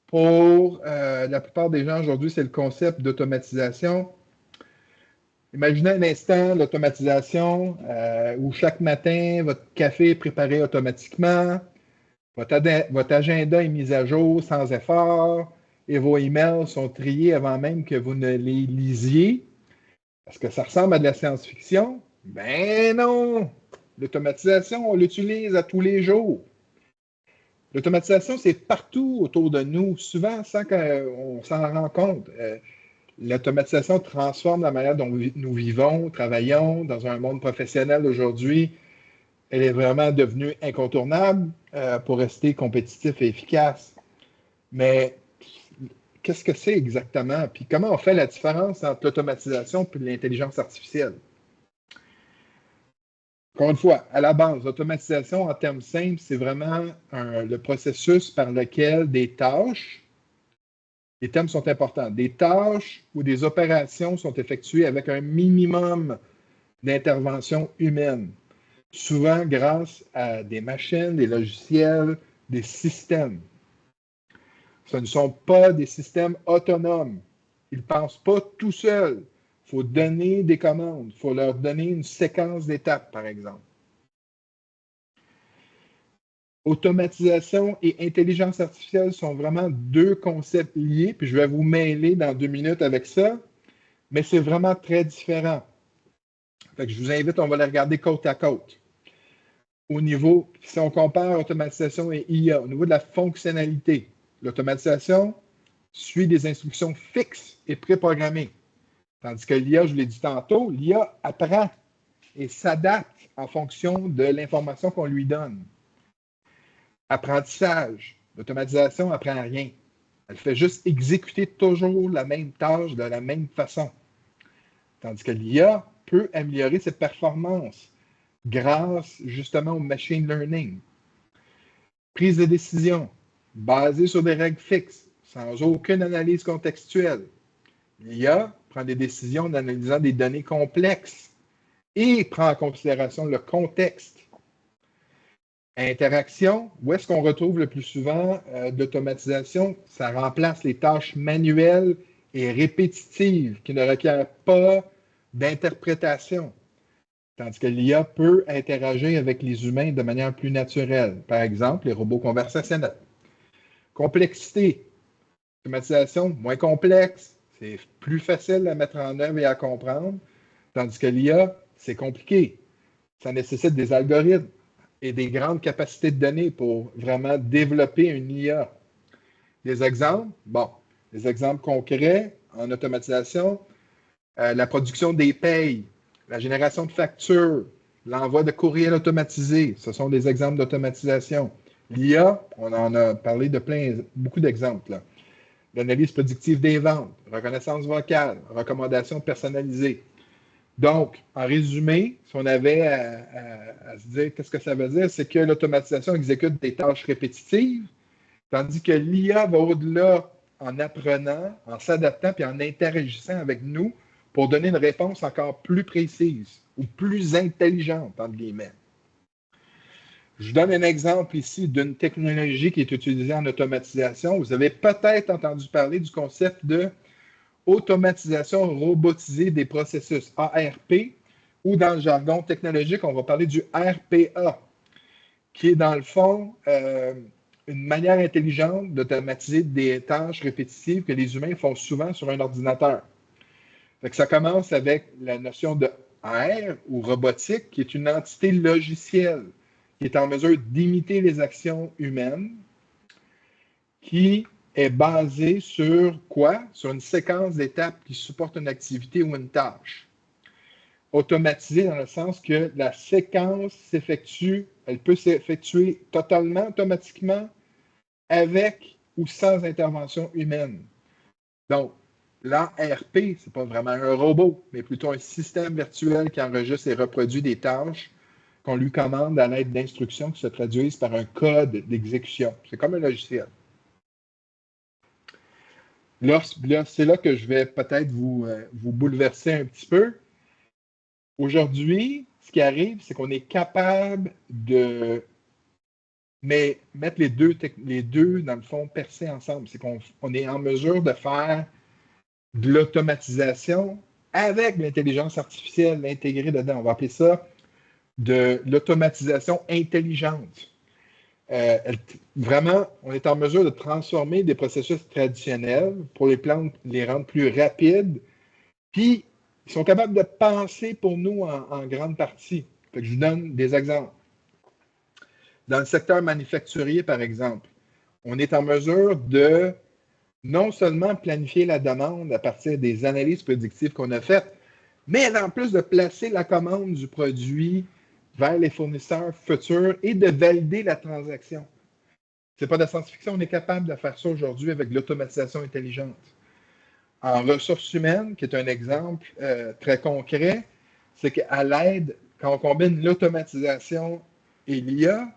pour la plupart des gens aujourd'hui, c'est le concept d'automatisation. Imaginez un instant l'automatisation où chaque matin, votre café est préparé automatiquement, votre agenda est mis à jour sans effort et vos emails sont triés avant même que vous ne les lisiez. Est-ce que ça ressemble à de la science-fiction? Ben non! L'automatisation, on l'utilise à tous les jours. L'automatisation, c'est partout autour de nous, souvent sans qu'on s'en rende compte. L'automatisation transforme la manière dont nous vivons, travaillons dans un monde professionnel aujourd'hui. Elle est vraiment devenue incontournable pour rester compétitif et efficace. Mais qu'est-ce que c'est exactement? Puis comment on fait la différence entre l'automatisation et l'intelligence artificielle? Encore une fois, à la base, l'automatisation, en termes simples, c'est vraiment le processus par lequel des tâches, les termes sont importants, des tâches ou des opérations sont effectuées avec un minimum d'intervention humaine, souvent grâce à des machines, des logiciels, des systèmes. Ce ne sont pas des systèmes autonomes. Ils ne pensent pas tout seuls. Il faut donner des commandes. Il faut leur donner une séquence d'étapes, par exemple. Automatisation et intelligence artificielle sont vraiment deux concepts liés, puis je vais vous mêler dans 2 minutes avec ça, mais c'est vraiment très différent. Fait que je vous invite, on va les regarder côte à côte. Au niveau, si on compare automatisation et IA, au niveau de la fonctionnalité, l'automatisation suit des instructions fixes et préprogrammées. Tandis que l'IA, je l'ai dit tantôt, l'IA apprend et s'adapte en fonction de l'information qu'on lui donne. Apprentissage, l'automatisation n'apprend rien. Elle fait juste exécuter toujours la même tâche de la même façon. Tandis que l'IA peut améliorer ses performances grâce justement au machine learning. Prise de décision, basée sur des règles fixes, sans aucune analyse contextuelle. L'IA prend des décisions en analysant des données complexes et prend en considération le contexte. Interaction, où est-ce qu'on retrouve le plus souvent d'automatisation? Ça remplace les tâches manuelles et répétitives qui ne requièrent pas d'interprétation. Tandis que l'IA peut interagir avec les humains de manière plus naturelle. Par exemple, les robots conversationnels. Complexité. Automatisation, moins complexe. C'est plus facile à mettre en œuvre et à comprendre. Tandis que l'IA, c'est compliqué. Ça nécessite des algorithmes et des grandes capacités de données pour vraiment développer une IA. Des exemples? Bon, des exemples concrets en automatisation. La production des payes, la génération de factures, l'envoi de courriels automatisés, ce sont des exemples d'automatisation. L'IA, on en a parlé de beaucoup d'exemples. Là. L'analyse prédictive des ventes, reconnaissance vocale, recommandations personnalisées. Donc, en résumé, si on avait à se dire qu'est-ce que ça veut dire, c'est que l'automatisation exécute des tâches répétitives, tandis que l'IA va au-delà en apprenant, en s'adaptant et en interagissant avec nous pour donner une réponse encore plus précise ou plus intelligente, entre guillemets. Je donne un exemple ici d'une technologie qui est utilisée en automatisation. Vous avez peut-être entendu parler du concept de automatisation robotisée des processus, ARP, ou dans le jargon technologique, on va parler du RPA, qui est dans le fond une manière intelligente d'automatiser des tâches répétitives que les humains font souvent sur un ordinateur. Fait que ça commence avec la notion de R ou robotique, qui est une entité logicielle qui est en mesure d'imiter les actions humaines, qui est basée sur quoi? Sur une séquence d'étapes qui supporte une activité ou une tâche. Automatisée dans le sens que la séquence s'effectue, elle peut s'effectuer totalement automatiquement avec ou sans intervention humaine. Donc, l'ARP, ce n'est pas vraiment un robot, mais plutôt un système virtuel qui enregistre et reproduit des tâches qu'on lui commande à l'aide d'instructions qui se traduisent par un code d'exécution. C'est comme un logiciel. Là, c'est là que je vais peut-être vous bouleverser un petit peu. Aujourd'hui, ce qui arrive, c'est qu'on est capable de mettre les deux, dans le fond, percer ensemble. C'est qu'on est en mesure de faire de l'automatisation avec l'intelligence artificielle intégrée dedans. On va appeler ça de l'automatisation intelligente. Vraiment, on est en mesure de transformer des processus traditionnels pour les rendre plus rapides, puis ils sont capables de penser pour nous en grande partie. Fait que je vous donne des exemples. Dans le secteur manufacturier, par exemple, on est en mesure de non seulement planifier la demande à partir des analyses prédictives qu'on a faites, mais en plus de placer la commande du produit vers les fournisseurs futurs et de valider la transaction. C'est pas de la science-fiction, on est capable de faire ça aujourd'hui avec l'automatisation intelligente. En ressources humaines, qui est un exemple très concret, c'est qu'à l'aide, quand on combine l'automatisation et l'IA,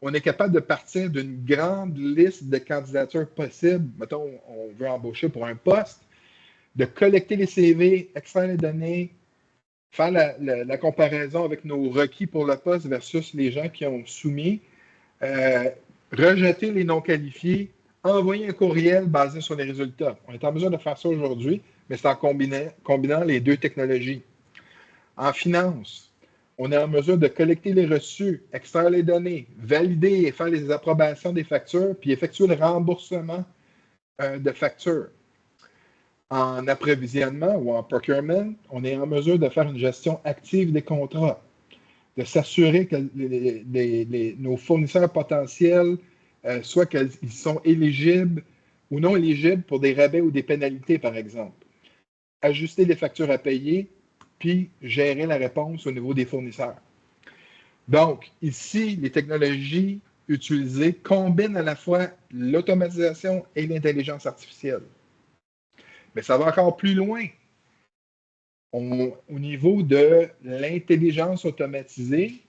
on est capable de partir d'une grande liste de candidatures possibles. Mettons, on veut embaucher pour un poste, de collecter les CV, extraire les données, faire la comparaison avec nos requis pour le poste versus les gens qui ont soumis, rejeter les non qualifiés, envoyer un courriel basé sur les résultats. On est en mesure de faire ça aujourd'hui, mais c'est en combinant les deux technologies. En finance, on est en mesure de collecter les reçus, extraire les données, valider et faire les approbations des factures, puis effectuer le remboursement de factures. En approvisionnement ou en procurement, on est en mesure de faire une gestion active des contrats, de s'assurer que nos fournisseurs potentiels, soit qu'ils sont éligibles ou non éligibles pour des rabais ou des pénalités, par exemple. Ajuster les factures à payer, puis gérer la réponse au niveau des fournisseurs. Donc, ici, les technologies utilisées combinent à la fois l'automatisation et l'intelligence artificielle. Mais ça va encore plus loin. Au niveau de l'intelligence automatisée,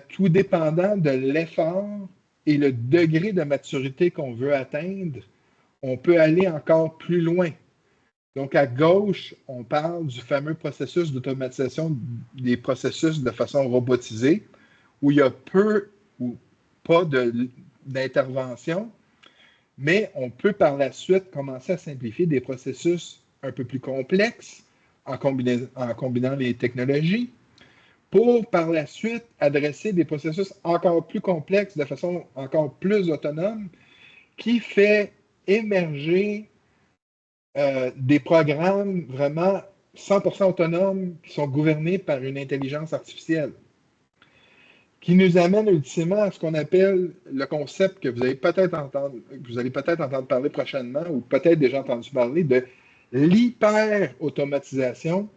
tout dépendant de l'effort et le degré de maturité qu'on veut atteindre, on peut aller encore plus loin. Donc, à gauche, on parle du fameux processus d'automatisation des processus de façon robotisée, où il y a peu ou pas d'intervention, mais on peut par la suite commencer à simplifier des processus un peu plus complexes en combinant les technologies, pour par la suite adresser des processus encore plus complexes de façon encore plus autonome, qui fait émerger des programmes vraiment 100% autonomes qui sont gouvernés par une intelligence artificielle, qui nous amène ultimement à ce qu'on appelle le concept que vous allez peut-être entendre parler prochainement, ou peut-être déjà entendu parler, de l'hyper-automatisation,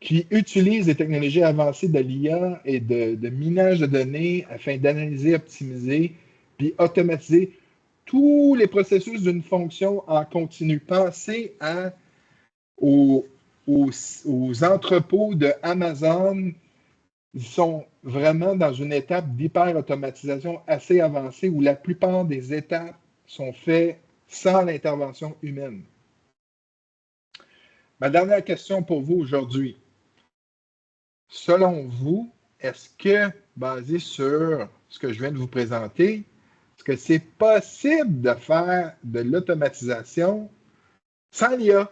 qui utilise les technologies avancées de l'IA et de minage de données afin d'analyser, optimiser, puis automatiser tous les processus d'une fonction en continu. Pensez aux entrepôts de Amazon. Ils sont vraiment dans une étape d'hyper-automatisation assez avancée où la plupart des étapes sont faites sans l'intervention humaine. Ma dernière question pour vous aujourd'hui. Selon vous, est-ce que, basé sur ce que je viens de vous présenter, est-ce que c'est possible de faire de l'automatisation sans l'IA?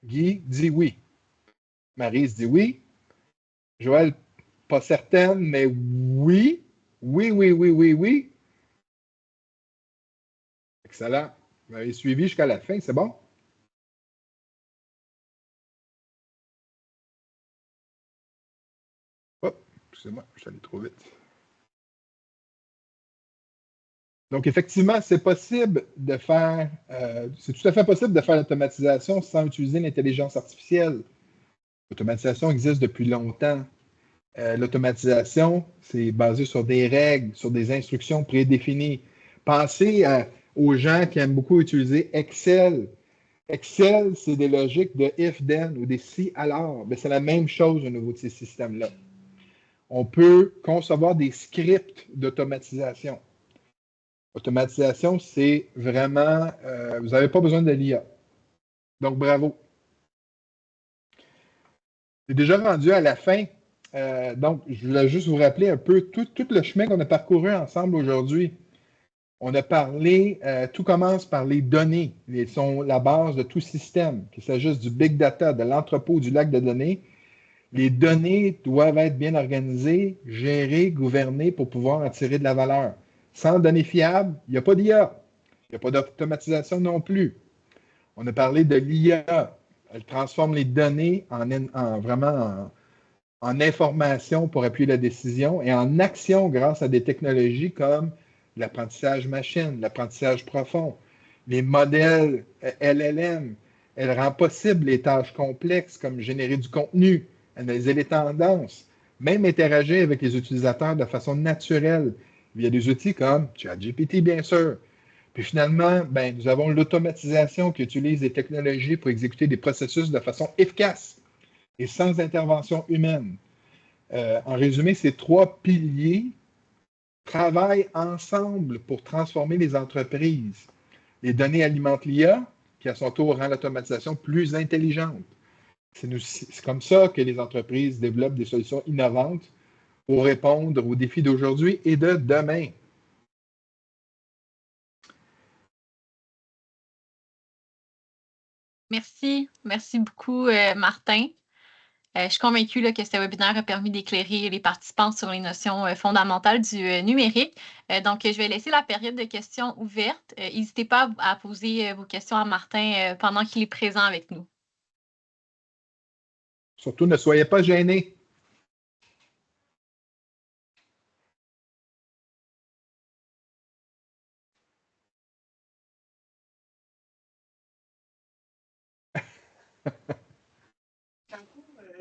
Guy dit oui. Maryse dit oui. Joël, pas certaine, mais oui. Oui, oui, oui, oui, oui. Excellent. Vous m'avez suivi jusqu'à la fin, c'est bon? Oh, excusez-moi, je suis allé trop vite. Donc, effectivement, c'est possible de faire, c'est tout à fait possible de faire l'automatisation sans utiliser l'intelligence artificielle. L'automatisation existe depuis longtemps. L'automatisation, c'est basé sur des règles, sur des instructions prédéfinies. Pensez aux gens qui aiment beaucoup utiliser Excel. Excel, c'est des logiques de if-then ou des si-alors. C'est la même chose au niveau de ces systèmes-là. On peut concevoir des scripts d'automatisation. Automatisation, c'est vraiment, vous n'avez pas besoin de l'IA. Donc, bravo. C'est déjà rendu à la fin. Donc, je voulais juste vous rappeler un peu tout le chemin qu'on a parcouru ensemble aujourd'hui. On a parlé, tout commence par les données. Elles sont la base de tout système, qu'il s'agisse du big data, de l'entrepôt, du lac de données. Les données doivent être bien organisées, gérées, gouvernées pour pouvoir en tirer de la valeur. Sans données fiables, il n'y a pas d'IA. Il n'y a pas d'automatisation non plus. On a parlé de l'IA. Elle transforme les données en information pour appuyer la décision et en action grâce à des technologies comme l'apprentissage machine, l'apprentissage profond, les modèles LLM. Elle rend possible les tâches complexes comme générer du contenu, analyser les tendances, même interagir avec les utilisateurs de façon naturelle via des outils comme ChatGPT, bien sûr. Puis finalement, ben, nous avons l'automatisation qui utilise des technologies pour exécuter des processus de façon efficace et sans intervention humaine. En résumé, ces trois piliers travaillent ensemble pour transformer les entreprises. Les données alimentent l'IA, qui à son tour rend l'automatisation plus intelligente. C'est comme ça que les entreprises développent des solutions innovantes pour répondre aux défis d'aujourd'hui et de demain. Merci. Merci beaucoup, Martin. Je suis convaincue là, que ce webinaire a permis d'éclairer les participants sur les notions fondamentales du numérique. Donc, je vais laisser la période de questions ouverte. N'hésitez pas à poser vos questions à Martin pendant qu'il est présent avec nous. Surtout, ne soyez pas gênés.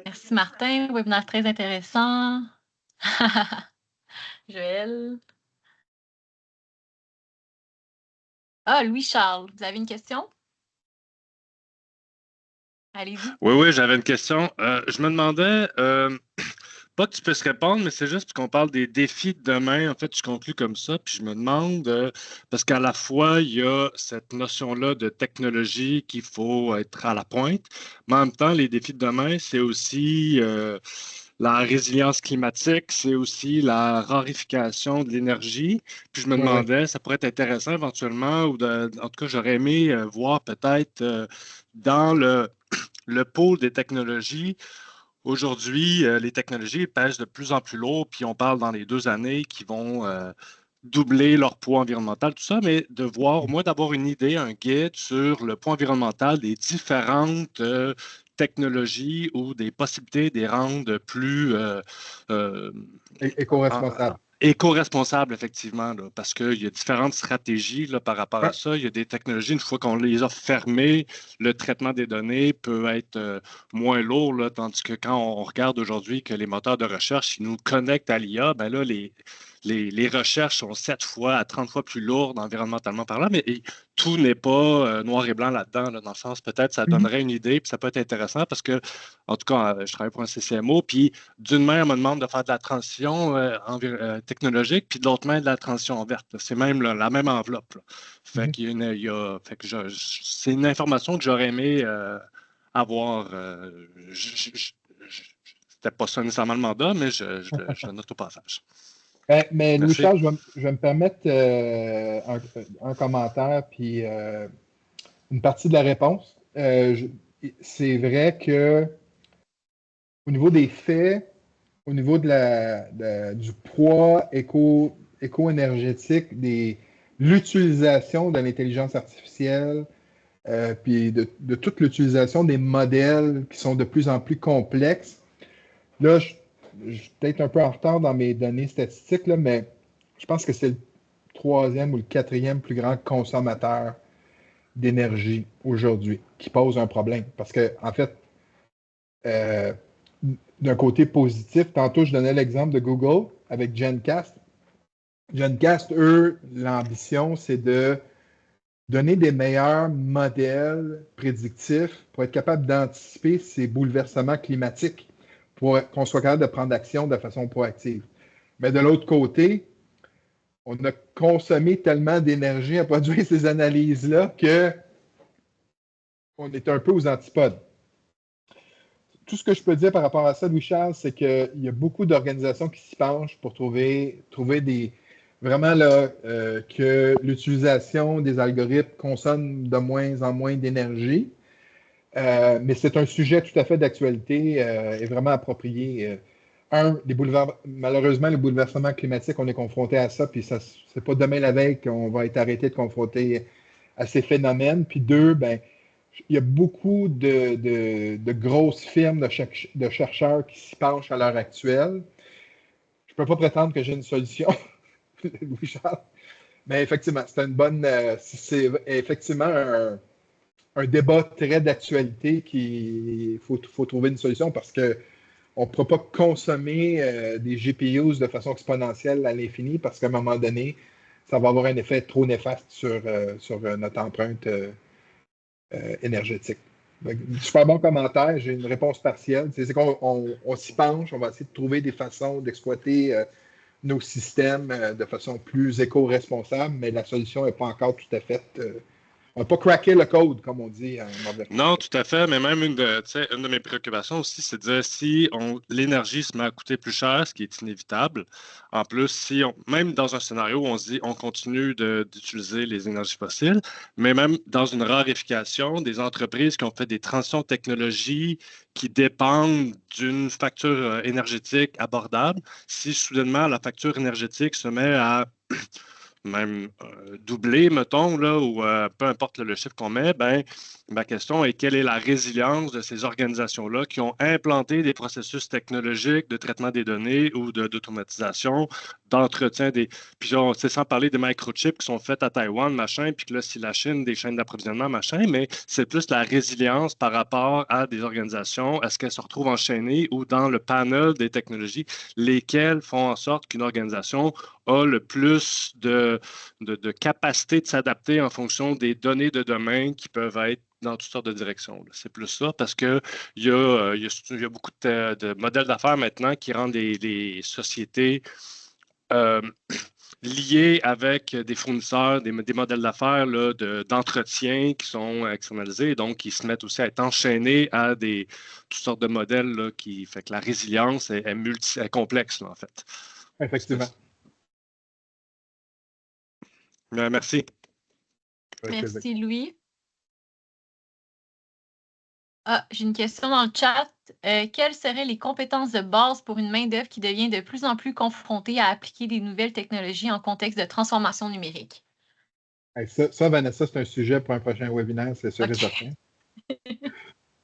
Merci, Martin. Webinaire très intéressant. Joël. Ah, Louis-Charles, vous avez une question? Allez-y. Oui, j'avais une question. Je me demandais, pas que tu puisses répondre, mais c'est juste qu'on parle des défis de demain. En fait, je conclus comme ça, puis je me demande, parce qu'à la fois, il y a cette notion-là de technologie qu'il faut être à la pointe, mais en même temps, les défis de demain, c'est aussi la résilience climatique, c'est aussi la rarification de l'énergie. Puis je me demandais, ça pourrait être intéressant éventuellement, ou en tout cas, j'aurais aimé voir peut-être dans le pôle des technologies. Aujourd'hui, les technologies pèsent de plus en plus lourd, puis on parle dans les 2 années qui vont doubler leur poids environnemental, tout ça, mais de voir, au moins d'avoir une idée, un guide sur le poids environnemental des différentes technologies ou des possibilités de les rendre plus éco-responsables. Éco-responsable, effectivement, là, parce qu'il y a différentes stratégies là, par rapport à ça. Il y a des technologies, une fois qu'on les a fermées, le traitement des données peut être moins lourd, là, tandis que quand on regarde aujourd'hui que les moteurs de recherche, ils nous connectent à l'IA, ben là, les recherches sont 7 fois à 30 fois plus lourdes environnementalement parlant, mais tout n'est pas noir et blanc là-dedans, là, dans le sens, peut-être ça donnerait une idée, puis ça peut être intéressant parce que, en tout cas, je travaille pour un CCMO, puis d'une main, on me demande de faire de la transition technologique, puis de l'autre main, de la transition verte. C'est même la même enveloppe. Là. Fait que c'est une information que j'aurais aimé avoir. C'était pas ça nécessairement le mandat, mais je le note au passage. Mais Louis-Charles, je vais me permettre un commentaire puis une partie de la réponse. C'est vrai que au niveau des faits, au niveau du poids éco-énergétique, l'utilisation de l'intelligence artificielle, puis de toute l'utilisation des modèles qui sont de plus en plus complexes, là, je suis peut-être un peu en retard dans mes données statistiques, là, mais je pense que c'est le 3e ou le 4e plus grand consommateur d'énergie aujourd'hui qui pose un problème. Parce que, en fait, d'un côté positif, tantôt je donnais l'exemple de Google avec Gencast. Gencast, eux, l'ambition, c'est de donner des meilleurs modèles prédictifs pour être capable d'anticiper ces bouleversements climatiques, pour qu'on soit capable de prendre action de façon proactive. Mais de l'autre côté, on a consommé tellement d'énergie à produire ces analyses-là qu'on est un peu aux antipodes. Tout ce que je peux dire par rapport à ça, Louis-Charles, c'est qu'il y a beaucoup d'organisations qui s'y penchent pour trouver vraiment là, que l'utilisation des algorithmes consomme de moins en moins d'énergie. Mais c'est un sujet tout à fait d'actualité et vraiment approprié. Malheureusement, les bouleversements climatiques, on est confronté à ça, puis ça, c'est pas demain la veille qu'on va être arrêté de confronter à ces phénomènes. Puis 2, ben, il y a beaucoup de grosses firmes de chercheurs qui s'y penchent à l'heure actuelle. Je ne peux pas prétendre que j'ai une solution, Louis-Charles, mais effectivement, c'est effectivement un débat très d'actualité qu'il faut trouver une solution parce que on ne pourra pas consommer des GPUs de façon exponentielle à l'infini parce qu'à un moment donné, ça va avoir un effet trop néfaste sur notre empreinte énergétique. Donc, super bon commentaire, j'ai une réponse partielle. C'est qu'on s'y penche, on va essayer de trouver des façons d'exploiter nos systèmes de façon plus éco-responsable, mais la solution n'est pas encore tout à fait... on n'a pas craqué le code, comme on dit en anglais. Non, tout à fait, mais même une de mes préoccupations aussi, c'est de dire si l'énergie se met à coûter plus cher, ce qui est inévitable. En plus, même dans un scénario où on se dit on continue d'utiliser les énergies fossiles, mais même dans une raréfication, des entreprises qui ont fait des transitions de technologie qui dépendent d'une facture énergétique abordable, si soudainement la facture énergétique se met à même doubler, mettons, là, ou peu importe le chiffre qu'on met, ben, ma question est quelle est la résilience de ces organisations-là qui ont implanté des processus technologiques de traitement des données ou d'automatisation, d'entretien des... Puis sans parler des microchips qui sont faits à Taïwan, machin, puis que là, si la Chine, des chaînes d'approvisionnement, machin, mais c'est plus la résilience par rapport à des organisations. Est-ce qu'elles se retrouvent enchaînées ou dans le panel des technologies, lesquelles font en sorte qu'une organisation a le plus de capacité de s'adapter en fonction des données de demain qui peuvent être dans toutes sortes de directions. C'est plus ça parce qu'il y a beaucoup de modèles d'affaires maintenant qui rendent les sociétés liées avec des fournisseurs, des modèles d'affaires d'entretien qui sont externalisés, donc qui se mettent aussi à être enchaînés à toutes sortes de modèles là, qui fait que la résilience est complexe, là, en fait. Effectivement. Merci. Merci, Louis. J'ai une question dans le chat. Quelles seraient les compétences de base pour une main-d'œuvre qui devient de plus en plus confrontée à appliquer des nouvelles technologies en contexte de transformation numérique? Ça, Vanessa, c'est un sujet pour un prochain webinaire, c'est sûr et certain.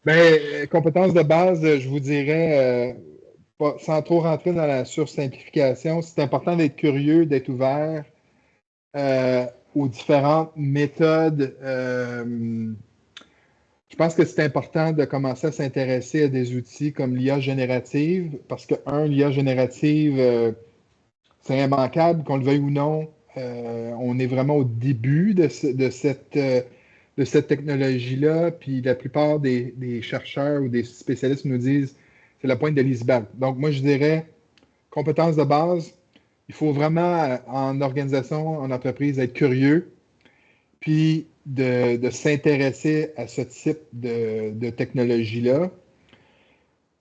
Ben, compétences de base, je vous dirais, sans trop rentrer dans la sursimplification, c'est important d'être curieux, d'être ouvert aux différentes méthodes. Je pense que c'est important de commencer à s'intéresser à des outils comme l'IA générative, parce que, l'IA générative, c'est immanquable, qu'on le veuille ou non. On est vraiment au début de cette technologie-là, puis la plupart des chercheurs ou des spécialistes nous disent c'est la pointe de l'iceberg. Donc, moi, je dirais, compétences de base, il faut vraiment, en organisation, en entreprise, être curieux, puis de s'intéresser à ce type de technologie-là.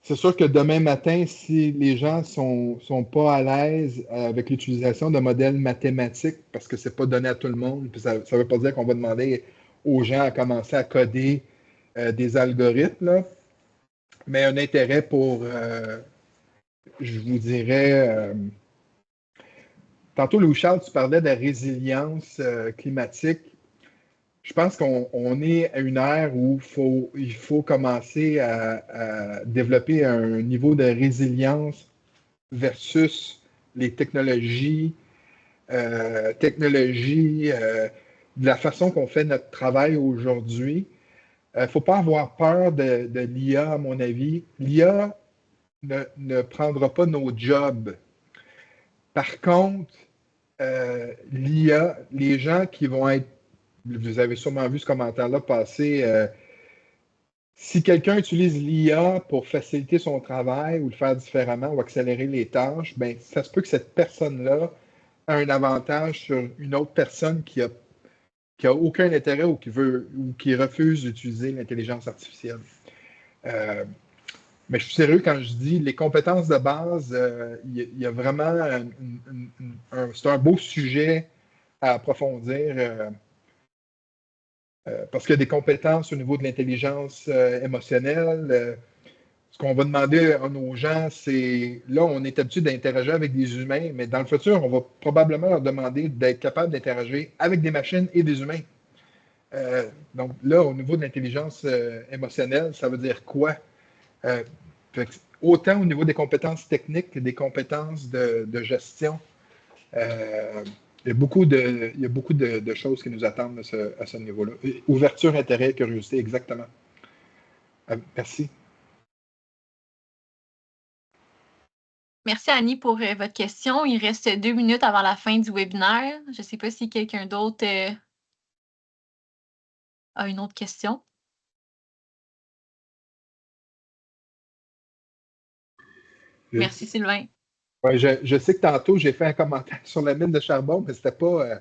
C'est sûr que demain matin, si les gens ne sont pas à l'aise avec l'utilisation de modèles mathématiques, parce que ce n'est pas donné à tout le monde, puis ça ne veut pas dire qu'on va demander aux gens à commencer à coder des algorithmes, là, mais un intérêt pour, je vous dirais, tantôt, Louis-Charles, tu parlais de résilience climatique. Je pense qu'on est à une ère où il faut commencer à développer un niveau de résilience versus les technologies, de la façon qu'on fait notre travail aujourd'hui. Il ne faut pas avoir peur de l'IA, à mon avis. L'IA ne prendra pas nos jobs. Par contre, l'IA, les gens qui vont être, vous avez sûrement vu ce commentaire-là passer, si quelqu'un utilise l'IA pour faciliter son travail ou le faire différemment ou accélérer les tâches, ben, ça se peut que cette personne-là a un avantage sur une autre personne qui a aucun intérêt ou qui refuse d'utiliser l'intelligence artificielle. Mais je suis sérieux quand je dis les compétences de base, il y a vraiment c'est un beau sujet à approfondir parce qu'il y a des compétences au niveau de l'intelligence émotionnelle. Ce qu'on va demander à nos gens, c'est là, on est habitué d'interagir avec des humains, mais dans le futur, on va probablement leur demander d'être capable d'interagir avec des machines et des humains. Donc là, au niveau de l'intelligence émotionnelle, ça veut dire quoi? Autant au niveau des compétences techniques que des compétences de gestion. Il y a beaucoup de choses qui nous attendent à ce niveau-là. Ouverture, intérêt, curiosité, exactement. Merci. Merci Annie pour votre question. Il reste 2 minutes avant la fin du webinaire. Je ne sais pas si quelqu'un d'autre a une autre question. Merci Sylvain. Ouais, je sais que tantôt, j'ai fait un commentaire sur la mine de charbon, mais c'était pas.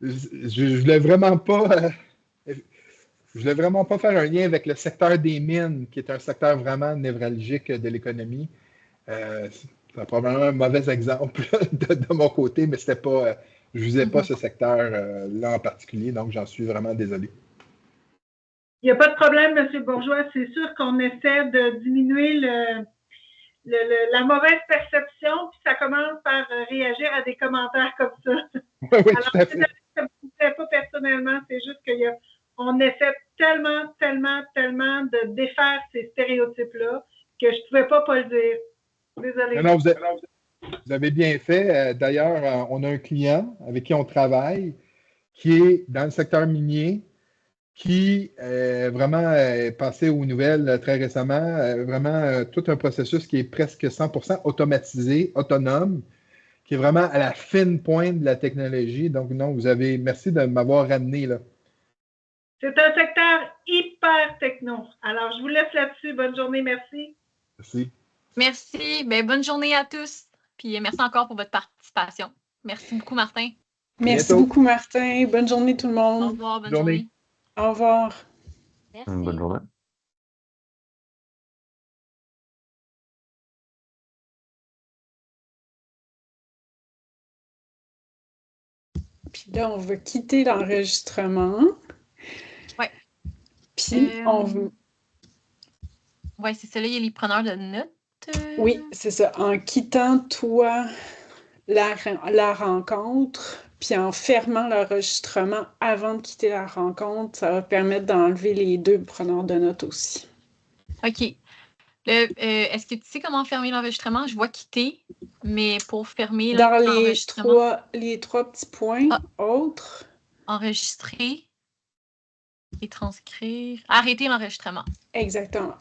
Je voulais vraiment pas. Je voulais vraiment pas faire un lien avec le secteur des mines, qui est un secteur vraiment névralgique de l'économie. C'est probablement un mauvais exemple de mon côté, mais c'était pas. Je ne visais pas ce secteur-là en particulier, donc j'en suis vraiment désolé. Il n'y a pas de problème, M. Bourgeois. C'est sûr qu'on essaie de diminuer la mauvaise perception, puis ça commence par réagir à des commentaires comme ça. Oui, Alors, tout à fait. ça ne me plaît pas personnellement, c'est juste qu'on essaie tellement de défaire ces stéréotypes-là que je ne pouvais pas le dire. Désolée. Non, vous avez bien fait. D'ailleurs, on a un client avec qui on travaille qui est dans le secteur minier, qui vraiment est passé aux nouvelles très récemment, vraiment tout un processus qui est presque 100% automatisé, autonome, qui est vraiment à la fine pointe de la technologie. Donc, non, merci de m'avoir ramené là. C'est un secteur hyper techno. Alors, je vous laisse là-dessus. Bonne journée, merci. Merci. Merci. Ben, bonne journée à tous. Puis merci encore pour votre participation. Merci beaucoup, Martin. Merci beaucoup, Martin. Bonne journée, tout le monde. Au revoir, bonne journée. Au revoir. Merci. Bonne journée. Puis là, on va quitter l'enregistrement. Oui. Puis on va... Oui, c'est ça. Là, il y a les preneurs de notes. Oui, c'est ça. En quittant, toi, la rencontre, puis en fermant l'enregistrement avant de quitter la rencontre, ça va permettre d'enlever les 2 preneurs de notes aussi. OK. Est-ce que tu sais comment fermer l'enregistrement? Je vois quitter, mais pour fermer l'enregistrement. Dans les trois petits points autres. Enregistrer et transcrire. Arrêter l'enregistrement. Exactement.